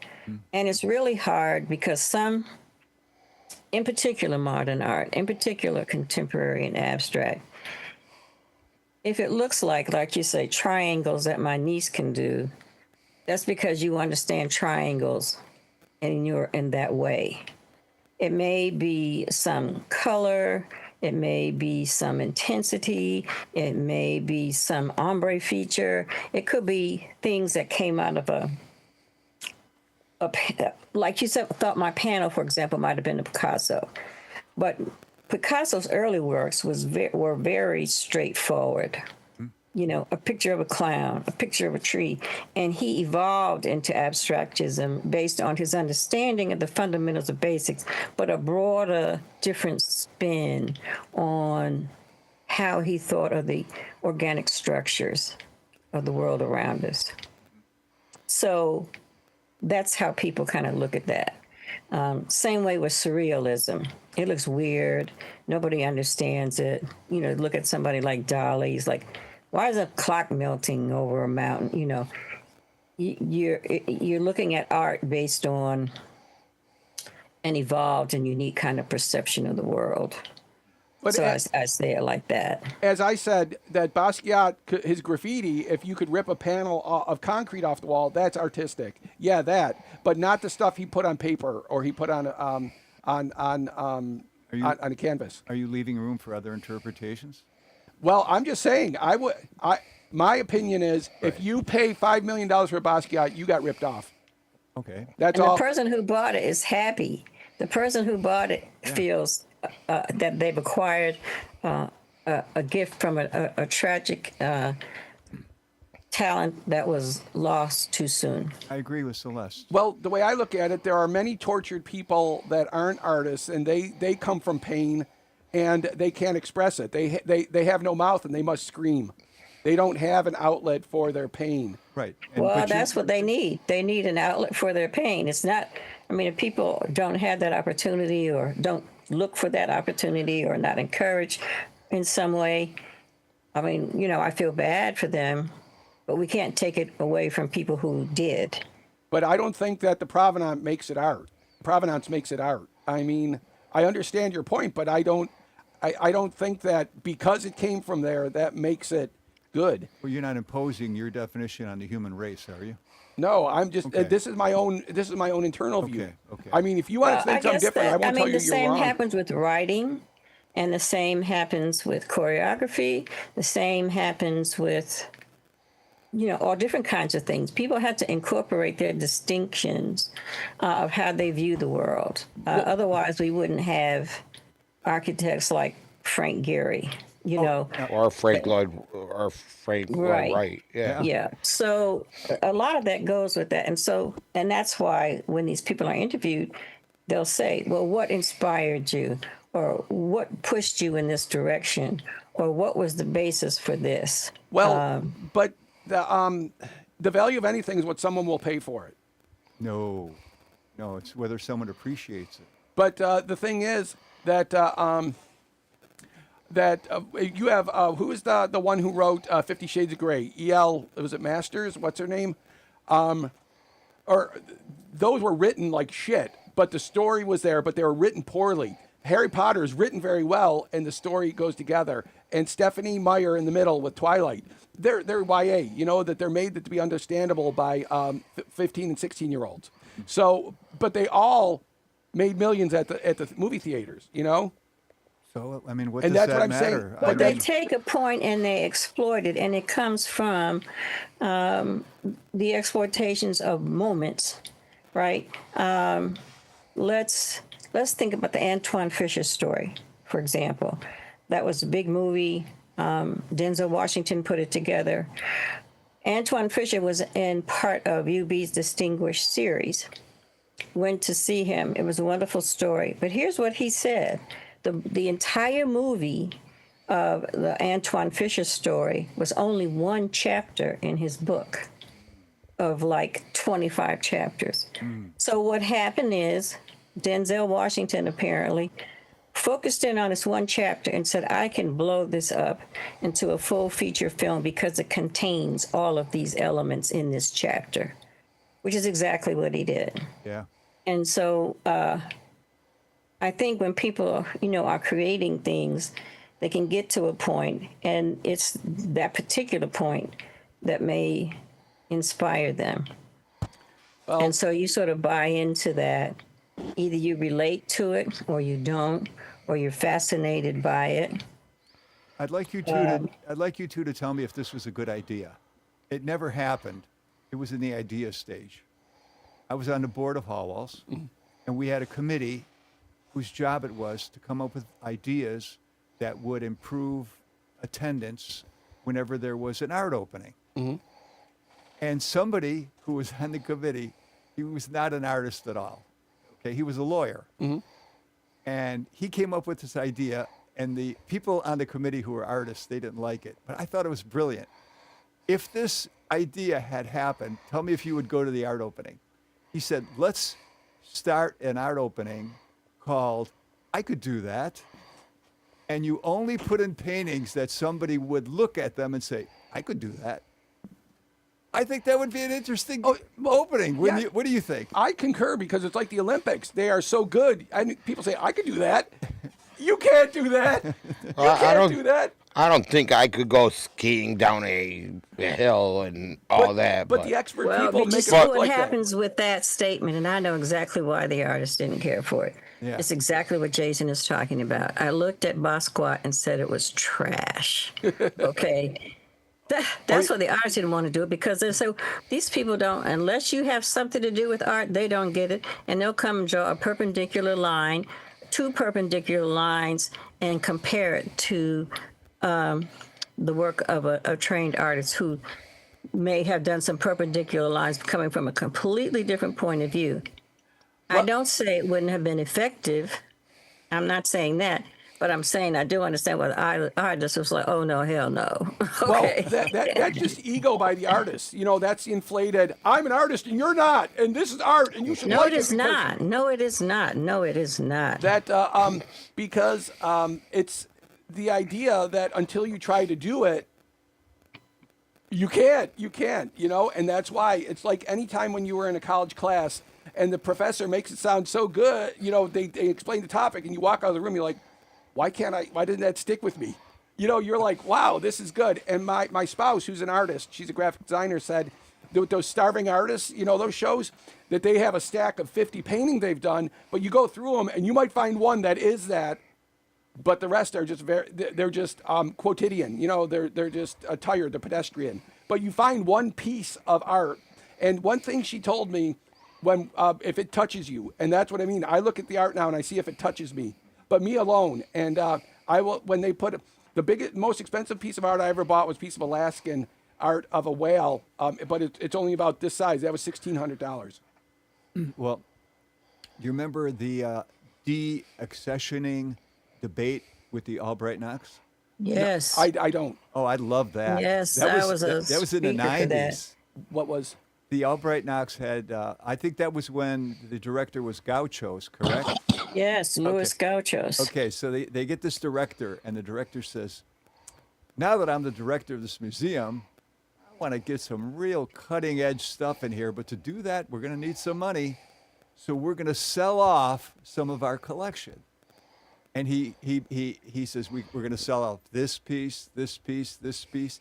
And it's really hard because some, in particular modern art, in particular contemporary and abstract, if it looks like you say, triangles that my niece can do, that's because you understand triangles and you're in that way. It may be some color, it may be some intensity, it may be some ombre feature. It could be things that came out of like you said, thought my panel, for example, might have been a Picasso. But Picasso's early works were very straightforward. A picture of a clown, a picture of a tree. And he evolved into abstractism based on his understanding of the fundamentals of basics, but a broader, different spin on how he thought of the organic structures of the world around us. So that's how people kind of look at that. Same way with surrealism. It looks weird. Nobody understands it. Look at somebody like Dali. He's like, why is a clock melting over a mountain? You're looking at art based on an evolved and unique kind of perception of the world. But so I say it like that. As I said, that Basquiat, his graffiti, if you could rip a panel of concrete off the wall, that's artistic. Yeah, that, but not the stuff he put on paper or he put on a canvas. Are you leaving room for other interpretations? Well, I'm just saying, my opinion is, if you pay $5 million for a Basquiat, you got ripped off. Okay. That's and all. The person who bought it is happy. The person who bought it feels that they've acquired a gift from a tragic talent that was lost too soon. I agree with Celeste. Well, the way I look at it, there are many tortured people that aren't artists, and they come from pain. And they can't express it. They have no mouth and they must scream. They don't have an outlet for their pain. Right. Well, that's what they need. They need an outlet for their pain. It's not, if people don't have that opportunity or don't look for that opportunity or not encouraged in some way, I feel bad for them, but we can't take it away from people who did. But I don't think that the provenance makes it art. Provenance makes it art. I understand your point, but I don't think that because it came from there, that makes it Good. Well, you're not imposing your definition on the human race, are you? No, I'm just. Okay. This is my own. This is my own internal view. Okay, okay. I mean, if you want Well, to think I something guess different, I that, won't I tell mean, you the you're same wrong. happens with writing, and the same happens with choreography. The same happens with, all different kinds of things. People have to incorporate their distinctions of how they view the world. Otherwise, we wouldn't have architects like Frank Gehry. Or Frank Lloyd Right. Wright. Yeah. Yeah. So a lot of that goes with that. And that's why when these people are interviewed, they'll say, well, what inspired you? Or what pushed you in this direction? Or what was the basis for this? Well, but the value of anything is what someone will pay for it. No, it's whether someone appreciates it. But the thing is that you have who is the one who wrote 50 Shades of Grey? Was it Masters? What's her name? Or those were written like shit, but the story was there, but they were written poorly. Harry Potter is written very well, and the story goes together. And Stephanie Meyer in the middle with Twilight, they're YA. That they're made to be understandable by 15 and 16-year-olds. So, but they all made millions at the movie theaters. So, I mean, what And does that's that what I'm saying. matter? But But they take a point and they exploit it, and it comes from the exploitations of moments, right? Let's think about the Antoine Fisher story, for example. That was a big movie. Denzel Washington put it together. Antoine Fisher was in part of UB's Distinguished series. Went to see him. It was a wonderful story. But here's what he said. The entire movie of the Antoine Fisher story was only one chapter in his book of like 25 chapters. So what happened is Denzel Washington apparently focused in on this one chapter and said, I can blow this up into a full feature film because it contains all of these elements in this chapter, which is exactly what he did. Yeah. And so I think when people, are creating things, they can get to a point, and it's that particular point that may inspire them. Well, And so you sort of buy into that. Either you relate to it or you don't, or you're fascinated by it. I'd like you two to tell me if this was a good idea. It never happened. It was in the idea stage. I was on the board of Hallwalls, and we had a committee whose job it was to come up with ideas that would improve attendance whenever there was an art opening. And somebody who was on the committee, he was not an artist at all. Okay, he was a lawyer. And he came up with this idea, and the people on the committee who were artists, they didn't like it. But I thought it was brilliant. If this idea had happened, tell me if you would go to the art opening. He said, let's start an art opening called I Could Do That. And you only put in paintings that somebody would look at them and say, I could do that. I think that would be an interesting opening. yeah. What do you think? I concur because it's like the Olympics. They are so good. People say, I could do that. You can't do that. You can't do that. I don't think I could go skiing down a hill and all that. But the expert Well, people but make you it see look what like happens with that statement, and I know exactly why the artist didn't care for it. Yeah. It's exactly what Jason is talking about. I looked at Basquiat and said it was trash. Okay. That's why the artists didn't want to do it, because they say these people don't, unless you have something to do with art, they don't get it. And they'll come and draw a perpendicular line, two perpendicular lines, and compare it to the work of a trained artist who may have done some perpendicular lines coming from a completely different point of view. I don't say it wouldn't have been effective. I'm not saying that. But I'm saying I do understand why the artist was like, oh, no, hell no. Okay. Well, that's just ego by the artist. That's the inflated, I'm an artist and you're not, and this is art and you should No, like it is because-" not. No, it is not. No, it is not. That because it's the idea that until you try to do it, you can't, and that's why it's like anytime when you were in a college class and the professor makes it sound so good, they explain the topic and you walk out of the room, you're like, why didn't that stick with me? you're like, wow, this is good. And my spouse, who's an artist, she's a graphic designer, said with those starving artists, those shows, that they have a stack of 50 paintings they've done, but you go through them and you might find one that is that, but the rest are just they're just quotidian. They're just tired, they're pedestrian. But you find one piece of art. And one thing she told me, when if it touches you, and that's what I mean. I look at the art now and I see if it touches me, but me alone. And I will, when they put the most expensive piece of art I ever bought was a piece of Alaskan art of a whale, but it's only about this size. That was $1,600. Well, you remember the de-accessioning debate with the Albright Knox? Yes. I don't. Oh, I love that. Yes, that I was a that was in the speaker for that. 90s. What was? The Albright Knox had, I think that was when the director was Gauchos, correct? Yes, Louis Gauchos. Okay, so they get this director, and the director says, now that I'm the director of this museum, I want to get some real cutting edge stuff in here, but to do that, we're going to need some money. So we're going to sell off some of our collection. And he says, we're going to sell off this piece, this piece, this piece.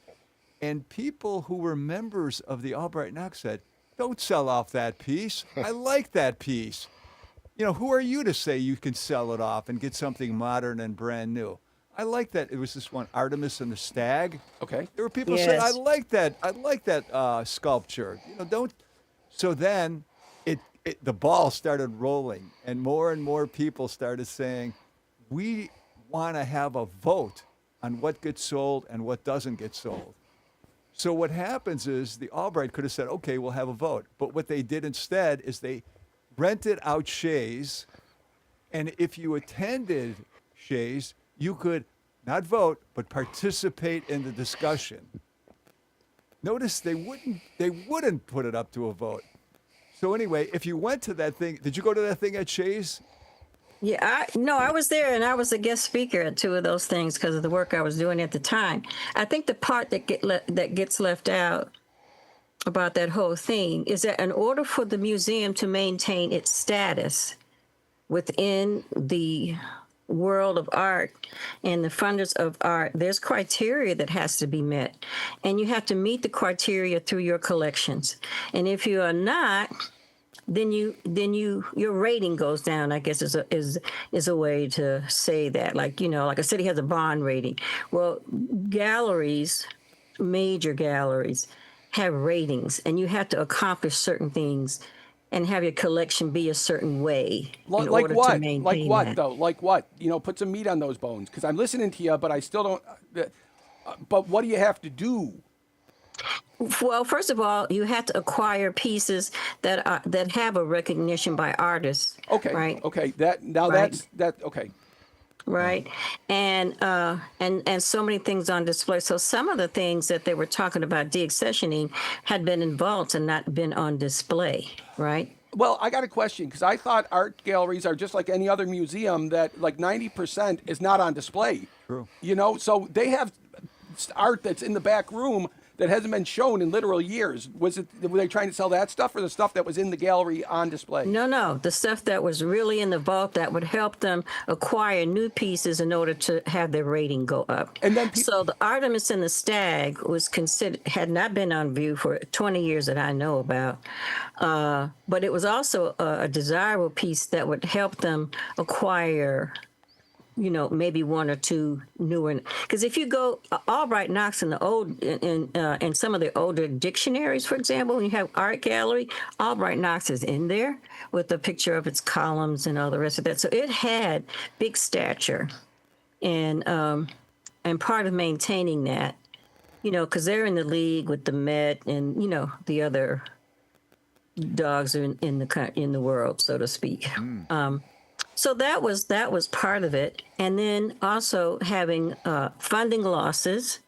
And people who were members of the Albright Knox said, don't sell off that piece. I like that piece. Who are you to say you can sell it off and get something modern and brand new? I like that. It was this one, Artemis and the Stag. Okay. There were people who said, I like that sculpture. Don't. So then the ball started rolling, and more people started saying, we want to have a vote on what gets sold and what doesn't get sold. So what happens is the Albright could have said, okay, we'll have a vote. But what they did instead is they rented out Shays, and if you attended Shays, you could not vote, but participate in the discussion. Notice they wouldn't put it up to a vote. So anyway, if you went to that thing, did you go to that thing at Shays? Yeah, I was there, and I was a guest speaker at two of those things because of the work I was doing at the time. I think the part that gets left out about that whole thing is that in order for the museum to maintain its status within the world of art and the funders of art, there's criteria that has to be met, and you have to meet the criteria through your collections. And if you are not, then your rating goes down, I guess is a way to say that. Like a city has a bond rating. Well, galleries, major galleries, have ratings, and you have to accomplish certain things and have your collection be a certain way in order to maintain Like what, that. though? Like what? Put some meat on those bones, because I'm listening to you, but I still don't. But what do you have to do? Well, first of all, you have to acquire pieces that have a recognition by artists. Okay. Right. Okay. Right. That's okay. Right. And so many things on display. So some of the things that they were talking about de-accessioning had been in vaults and not been on display. Right. Well, I got a question, because I thought art galleries are just like any other museum, that like 90% is not on display. True. So they have art that's in the back room that hasn't been shown in literal years. Were they trying to sell that stuff, or the stuff that was in the gallery on display? No, the stuff that was really in the vault that would help them acquire new pieces in order to have their rating go up. And then so the Artemis and the Stag had not been on view for 20 years that I know about, but it was also a desirable piece that would help them acquire maybe one or two newer. Because if you go Albright Knox in in some of the older dictionaries, for example, when you have art gallery, Albright Knox is in there with a picture of its columns and all the rest of that. So it had big stature, and part of maintaining that, because they're in the league with the Met and the other dogs are in the world, so to speak. So that was part of it. And then also having funding losses.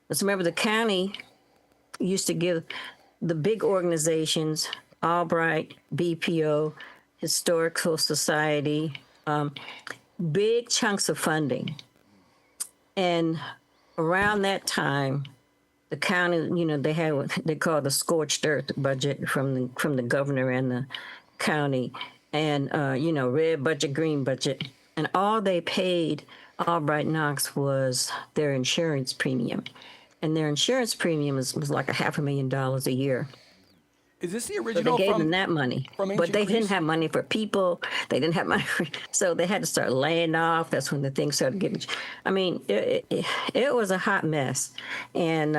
Let's remember the county used to give the big organizations, Albright, BPO, Historical Society, big chunks of funding. And around that time, the county, they had what they call the scorched earth budget from the governor and the county. And, red budget, green budget. And all they paid Albright Knox was their insurance premium. And their insurance premium was like $500,000 a year. Is this the So they original gave from them that money. from But ancient they Greece? didn't have money for people. They didn't have money for, so they had to start laying off. That's when the thing started getting, I mean, it was a hot mess. And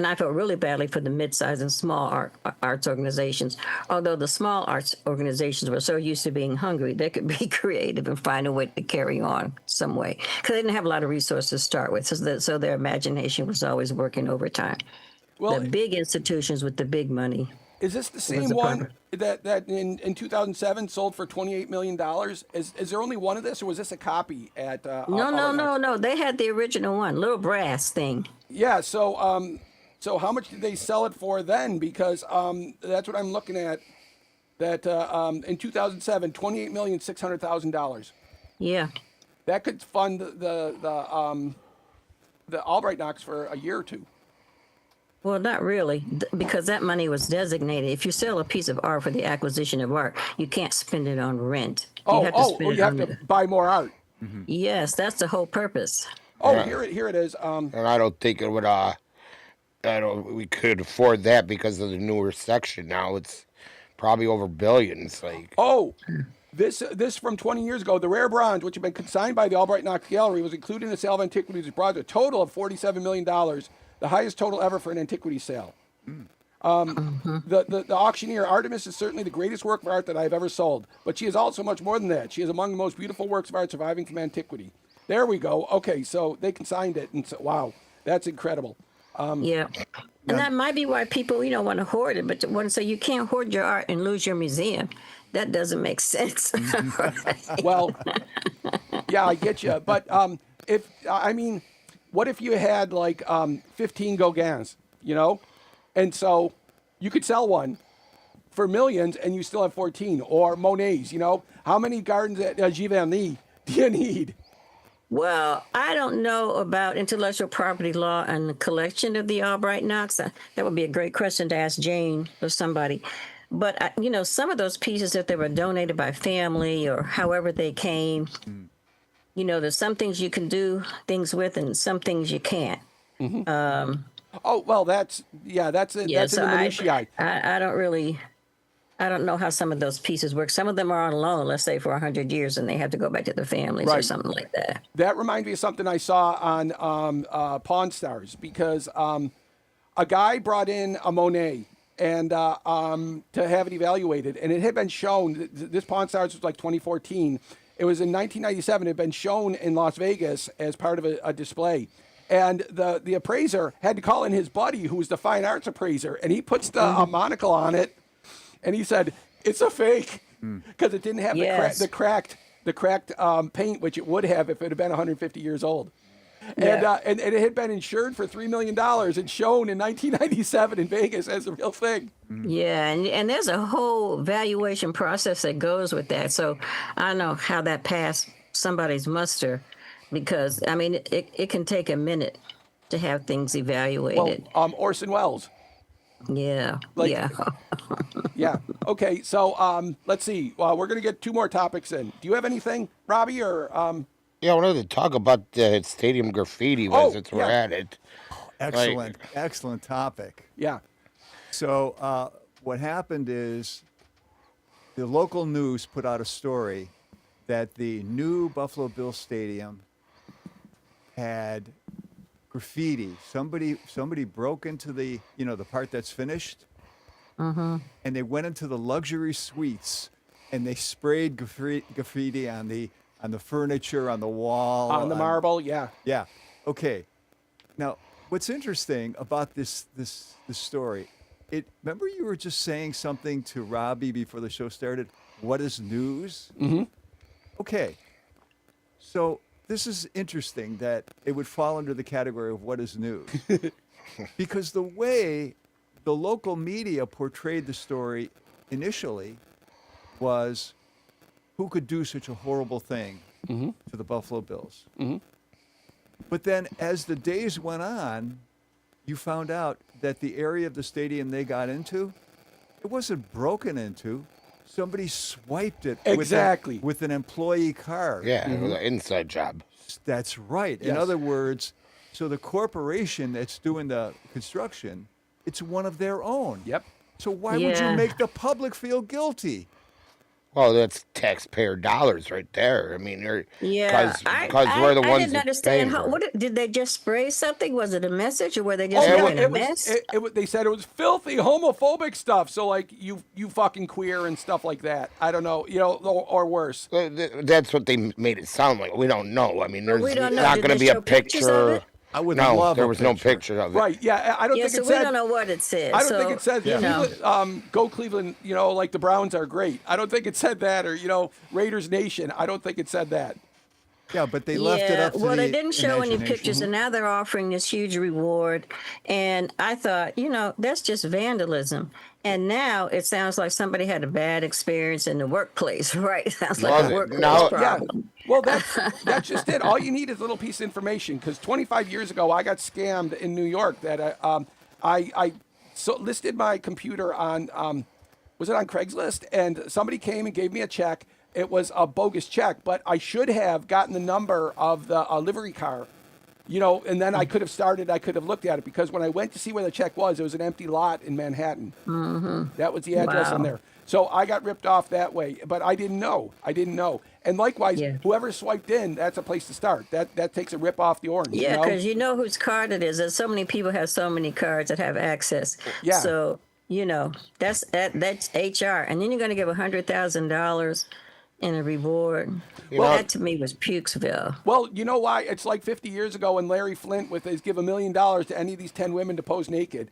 I felt really badly for the mid-sized and small arts organizations. Although the small arts organizations were so used to being hungry, they could be creative and find a way to carry on some way. Because they didn't have a lot of resources to start with. So their imagination was always working overtime. Well, The big institutions with the big money. is this the same the one proper- that in 2007 sold for $28 million? Is there only one of this, or was this a copy at? No. They had the original one, little brass thing. Yeah. So how much did they sell it for then? Because that's what I'm looking at. That in 2007, $28,600,000. Yeah. That could fund the Albright Knox for a year or two. Well, not really, because that money was designated. If you sell a piece of art for the acquisition of art, you can't spend it on rent. Oh, spend you have to buy more art. Yes, that's the whole purpose. Oh, Yeah. here it is. And I don't think it would. We could afford that because of the newer section. Now it's probably over billions. Like, Oh, this from 20 years ago. The rare bronze, which had been consigned by the Albright Knox Gallery, was included in the sale of antiquities abroad, a total of $47 million, the highest total ever for an antiquity sale. The auctioneer, Artemis, is certainly the greatest work of art that I've ever sold, but she is also much more than that. She is among the most beautiful works of art surviving from antiquity. There we go. Okay, so they consigned it, and so, wow, that's incredible. Yeah. And that might be why people, want to hoard it, but want to say you can't hoard your art and lose your museum. That doesn't make sense. Well, yeah, I get you. But what if you had like 15 Gauguins, and so you could sell one for millions and you still have 14, or Monets, how many gardens at Giverny do you need? Well, I don't know about intellectual property law and the collection of the Albright Knox. That would be a great question to ask Jane or somebody. But, some of those pieces, if they were donated by family or however they came, there's some things you can do things with and some things you can't. Oh, well, that's in the minutiae. I don't know how some of those pieces work. Some of them are on loan, let's say for 100 years, and they have to go back to their families or Right. something like that. That reminds me of something I saw on Pawn Stars, because a guy brought in a Monet and to have it evaluated, and it had been shown. This Pawn Stars was like 2014. It was in 1997. It had been shown in Las Vegas as part of a display, and the appraiser had to call in his buddy, who was the fine arts appraiser, and he puts the monocle on it, and he said it's a fake because it didn't have Yes. the cracked paint, which it would have if it had been 150 years old. Yeah. And it had been insured for $3 million and shown in 1997 in Vegas as a real thing. Yeah, and there's a whole valuation process that goes with that. So I don't know how that passed somebody's muster, because, it can take a minute to have things Well, evaluated. Orson Welles. Yeah, like- yeah. Yeah. Okay. So let's see. We're going to get two more topics in. Do you have anything, Robbie, or yeah, I wanted to talk about the stadium graffiti since we're yeah. at it. Excellent topic. yeah? So what happened is the local news put out a story that the new Buffalo Bills stadium had graffiti. Somebody broke into the the part that's finished, and they went into the luxury suites and they sprayed graffiti on the furniture, on the wall, On the marble. Yeah. Yeah. Okay. Now, what's interesting about this story? Remember you were just saying something to Robbie before the show started. What is news? Mm-hmm. Okay. So this is interesting that it would fall under the category of what is news, because the way the local media portrayed the story initially was, who could do such a horrible thing to the Buffalo Bills? Mm-hmm. But then as the days went on, you found out that the area of the stadium they got into, it wasn't broken into. somebody swiped it Exactly. with an employee card. Yeah, it was an inside job. That's right. In Yes. other words, so the corporation that's doing the construction, it's one of their own. Yep. So why would you Yeah. make the public feel guilty? Well, that's taxpayer dollars right there. I mean, Yeah, because we're the I ones didn't that understand pay how. for it. Did they just spray something? Was it a message, or were they just Oh, making a it mess? was. They said it was filthy, homophobic stuff. So like you fucking queer and stuff like that. I don't know, or worse. That's what they made it sound like. We don't know. I mean, there's we don't know. not Did going to they be a show pictures of picture. it? I would No, love there a was no picture. picture of it. Right? Yeah, I don't Yeah, think so it we said. don't know what it said. I don't so, think it said, you know. Cleveland, go Cleveland, like the Browns are great. I don't think it said that, or, Raiders Nation. I don't think it said that. Yeah, but they left it up to well, the they didn't show any imagination. pictures, and now they're offering this huge reward. And I thought, that's just vandalism. And now it sounds like somebody had a bad experience in the workplace, right? Sounds like Well, a workplace now- Yeah. problem. Well, that's just it. All you need is a little piece of information. Because 25 years ago, I got scammed in New York. That I listed my computer on was it on Craigslist? And somebody came and gave me a check. It was a bogus check, but I should have gotten the number of the livery car. And then I could have started. I could have looked at it, because when I went to see where the check was, it was an empty lot in Manhattan. Mm-hmm. That was the address in Wow. there. So I got ripped off that way, but I didn't know. And likewise, Yeah. whoever swiped in, that's a place to start. That takes a rip off the orange. Yeah, because you know whose card it is. There's so many people have so many cards that have access. Yeah. So that's HR, and then you're going to give $100,000 in a reward. Well, That to me was Pukesville. Well, you know why? It's like 50 years ago when Larry Flint with his give $1 million to any of these 10 women to pose naked.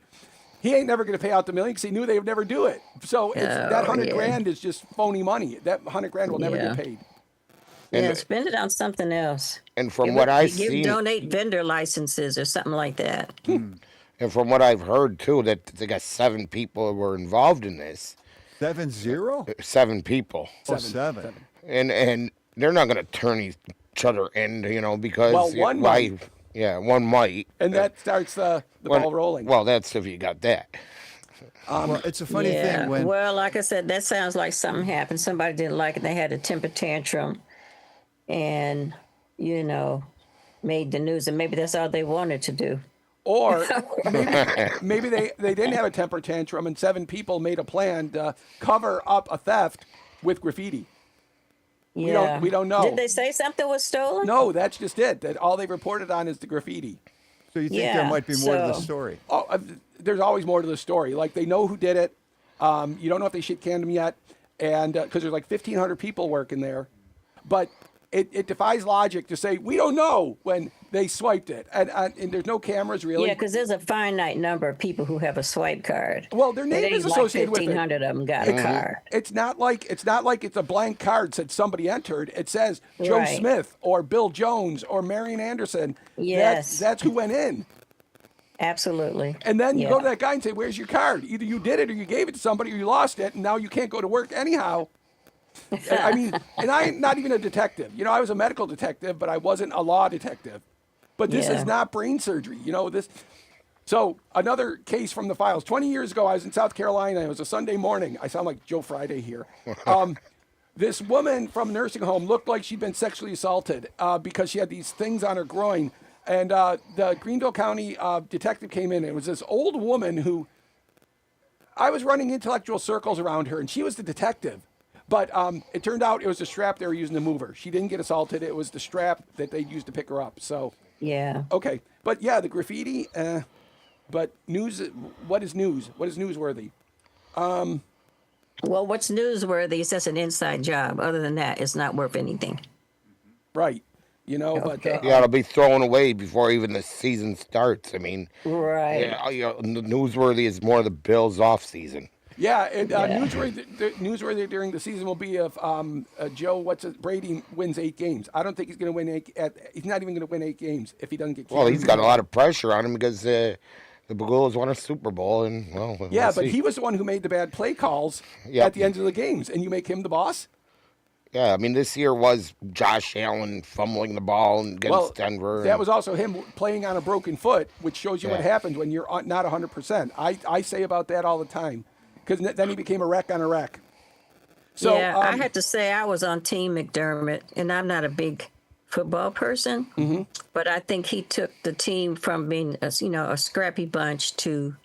He ain't never going to pay out the million because he knew they would never do it. So that 100 yeah. grand is just phony money. That 100 grand will never Yeah. get paid. Yeah, spend it on something else. And from what I've seen, donate vendor licenses or something like that. and from what I've heard too, that they got 7 people who were involved in this. 7-0? 7 people, Oh, 7. and they're not going to turn each other in, because Well, one might. Yeah, one might. And that starts the ball rolling. Well, that's if you got that. Well, it's a funny Yeah. thing when Well, like I said, that sounds like something happened. Somebody didn't like it. They had a temper tantrum, and made the news. And maybe that's all they wanted to do. Or maybe they didn't have a temper tantrum and 7 people made a plan to cover up a theft with graffiti. Yeah. We don't know. Did they say something was stolen? No, that's just it. That all they've reported on is the graffiti. so you think Yeah, there might be more to the so- story. Oh, there's always more to the story. Like, they know who did it. You don't know if they shit canned them yet, and because there's like 1,500 people working there, but it defies logic to say we don't know when they swiped it, and there's no cameras really. Yeah, because there's a finite number of people who have a swipe card. Well, their name It ain't is associated like with it. 1,500 of them got a card. It's not like it's a blank card said somebody entered. It says Joe Right. Smith or Bill Jones or Marion Anderson. Yes. That's who went in. Absolutely. And then you go to Yeah. that guy and say, "Where's your card? Either you did it or you gave it to somebody or you lost it, and now you can't go to work anyhow." I mean, and I'm not even a detective. I was a medical detective, but I wasn't a law detective. But this Yeah. is not brain surgery. This. So another case from the files. 20 years ago, I was in South Carolina. It was a Sunday morning. I sound like Joe Friday here. This woman from a nursing home looked like she'd been sexually assaulted because she had these things on her groin. And the Greenville County detective came in. And it was this old woman who I was running intellectual circles around her, and she was the detective. But it turned out it was the strap they were using to move her. She didn't get assaulted. It was the strap that they used to pick her up. So, Yeah. okay. But yeah, the graffiti. But news. What is news? What is newsworthy? Well, what's newsworthy is that's an inside job. Other than that, it's not worth anything. Right. But Yeah, it'll be thrown away before even the season starts. I mean, Right. yeah, newsworthy is more the Bills off season. yeah. And newsworthy during the season will be if Joe Brady wins 8 games. I don't think he's going to win 8. He's not even going to win 8 games if he doesn't get. Well, kicked. he's got a lot of pressure on him because the Bagullas won a Super Bowl, and Yeah, we'll but see. he was the one who made the bad play calls Yep. at the end of the games, and you make him the boss. Yeah, I mean, this year was Josh Allen fumbling the ball against Denver. That was also him playing on a broken foot, which shows you what Yeah. happens when you're not 100%. I say about that all the time, because then he became a wreck on a wreck. So yeah, I had to say I was on Team McDermott, and I'm not a big football person, but I think he took the team from being a scrappy bunch to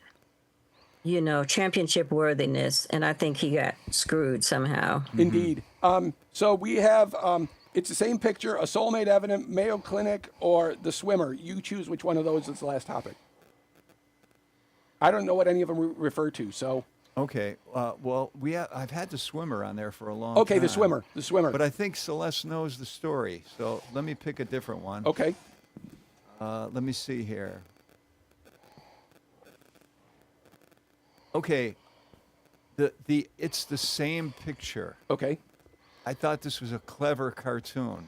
championship worthiness, and I think he got screwed somehow. Indeed. So we have it's the same picture: a soulmate evident, Mayo Clinic, or the swimmer. You choose which one of those is the last topic. I don't know what any of them refer to. So Okay. Well, I've had the swimmer on there for a long time. okay, the swimmer. But I think Celeste knows the story, so let me pick a different one. Okay. Let me see here. Okay. It's the same picture. Okay. I thought this was a clever cartoon.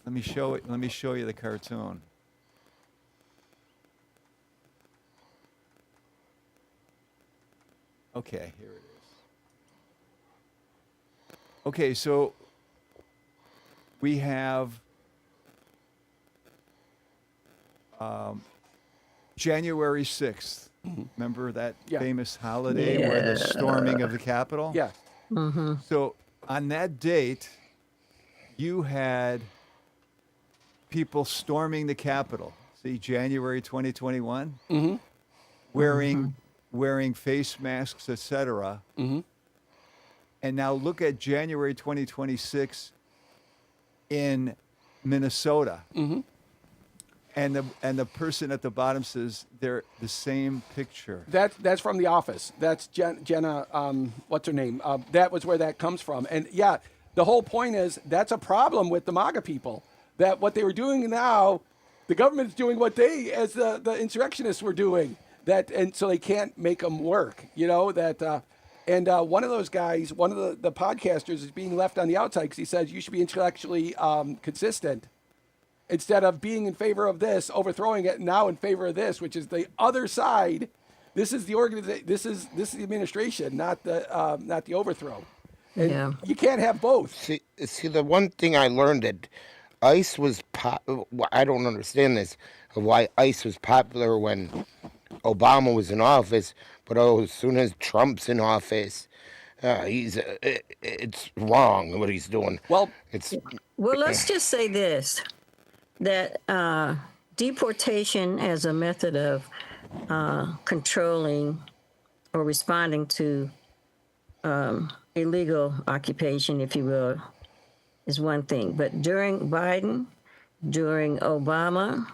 Let me show it. Let me show you the cartoon. Okay, here it is. Okay, so we have January 6th. Remember that Yeah. famous holiday where the storming of the Capitol? Yeah. So on that date, you had people storming the Capitol. See, January 2021, wearing face masks, etc. And now look at January 2026 in Minnesota. And the person at the bottom says they're the same picture. That's from The Office. That's Jenna. What's her name? That was where that comes from. And yeah, the whole point is that's a problem with the MAGA people. That what they were doing now, the government's doing what they, as the insurrectionists, were doing. And so they can't make them work. And one of those guys, one of the podcasters, is being left on the outside because he says you should be intellectually consistent. Instead of being in favor of this, overthrowing it, now in favor of this, which is the other side. This is the organization. This is the administration, not the overthrow. And Yeah. you can't have both. See, the one thing I learned that ICE was I don't understand this, of why ICE was popular when Obama was in office, but as soon as Trump's in office, it's wrong what he's doing. Well, Well, let's just say this, that deportation as a method of controlling or responding to illegal occupation, if you will, is one thing. But during Biden, during Obama,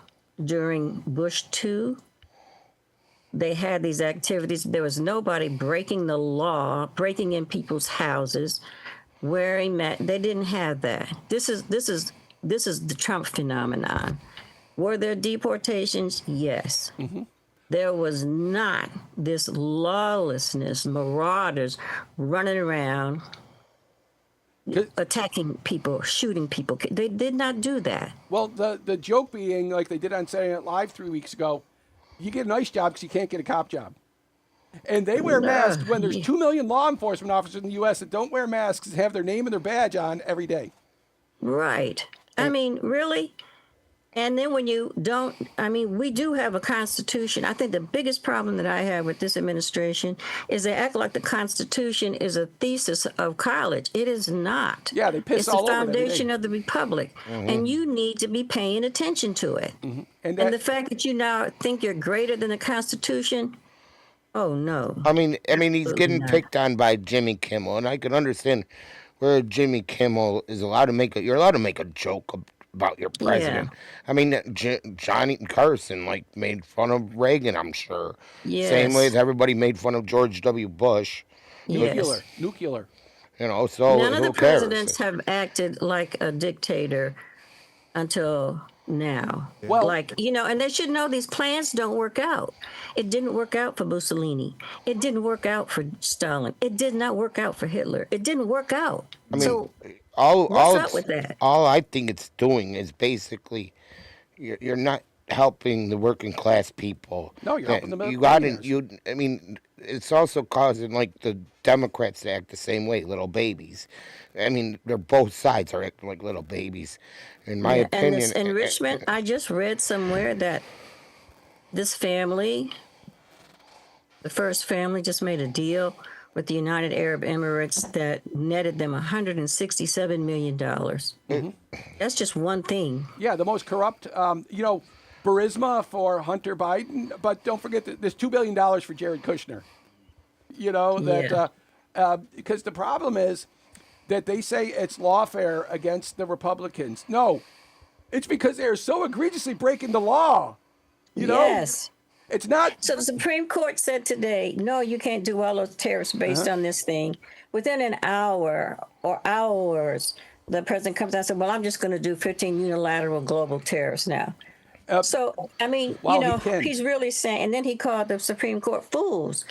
during Bush 2, they had these activities. There was nobody breaking the law, breaking in people's houses, wearing masks. They didn't have that. This is the Trump phenomenon. Were there deportations? Yes. There was not this lawlessness, marauders running around, attacking people, shooting people. They did not do that. well, the joke being like they did on Saturday Night Live 3 weeks ago, you get a nice job because you can't get a cop job. And they wear masks when there's 2 million law enforcement officers in the U.S. that don't wear masks and have their name and their badge on every day. Right. I mean, really? And then when you don't, we do have a constitution. I think the biggest problem that I have with this administration is they act like the Constitution is a thesis of college. It is not. Yeah, they piss it's all the over it every foundation day. of the republic, and you need to be paying attention to it. And And the fact that you now think you're greater than the Constitution, oh no. I mean, he's getting picked on by Jimmy Kimmel, and I can understand where Jimmy Kimmel is allowed to you're allowed to make a joke about your president. I mean, Johnny Carson made fun of Reagan, I'm sure. Yes. Same way as everybody made fun of George W. Bush. Yes. Nuclear. So None of who the cares? presidents have acted like a dictator until now. Well- and they should know these plans don't work out. It didn't work out for Mussolini. It didn't work out for Stalin. It did not work out for Hitler. It didn't work out. So what's up with that? All I think it's doing is basically you're not helping the working class people. No, you're helping the millionaires. It's also causing the Democrats to act the same way, little babies. They're both sides are acting like little babies, in my opinion. And this enrichment, I just read somewhere that this family, the first family, just made a deal with the United Arab Emirates that netted them $167 million. That's just one thing. Yeah, the most corrupt. Burisma for Hunter Biden, but don't forget that there's $2 billion for Jared Kushner. Because the problem is that they say it's lawfare against the Republicans. No, it's because they're so egregiously breaking the law. Yes. It's not. So the Supreme Court said today, no, you can't do all those tariffs based on this thing. Within an hour or hours, the president comes out and said, well, I'm just going to do 15 unilateral global tariffs now. So, I mean, Well, he can. he's really saying, and then he called the Supreme Court fools.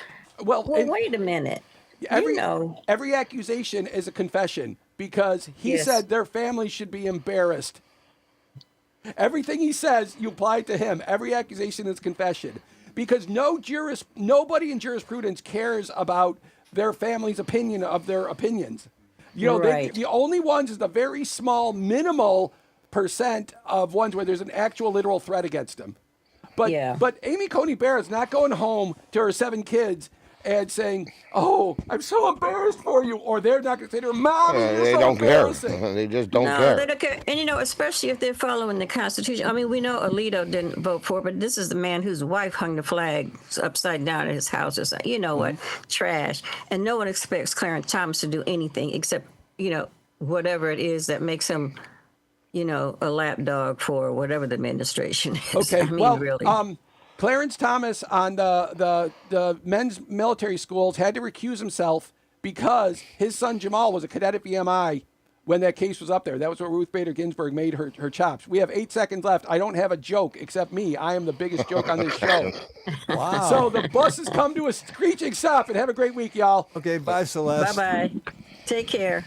Well, Wait a minute. Every accusation is a confession because he said their family should be embarrassed. Everything he says, you apply it to him. Every accusation is confession because nobody in jurisprudence cares about their family's opinion of their opinions. The only ones is the very small, minimal percent of ones where there's an actual literal threat against them. But Amy Coney Barrett's not going home to her 7 kids and saying, "Oh, I'm so embarrassed for you," or they're not going to say to her, "Mommy, you're They so don't care. embarrassing." They just don't No, care. they don't care. And, especially if they're following the Constitution. I mean, we know Alito didn't vote for it, but this is the man whose wife hung the flag upside down at his house. It's like, what? Trash. And no one expects Clarence Thomas to do anything except, whatever it is that makes him, a lapdog for whatever the administration is. Okay, I mean, really. Clarence Thomas on the men's military schools had to recuse himself because his son Jamal was a cadet at VMI when that case was up there. That was where Ruth Bader Ginsburg made her chops. We have 8 seconds left. I don't have a joke except me. I am the biggest joke on this show. Wow. So the bus has come to a screeching stop, and have a great week, y'all. Okay, bye, Celeste. Bye-bye. Take care.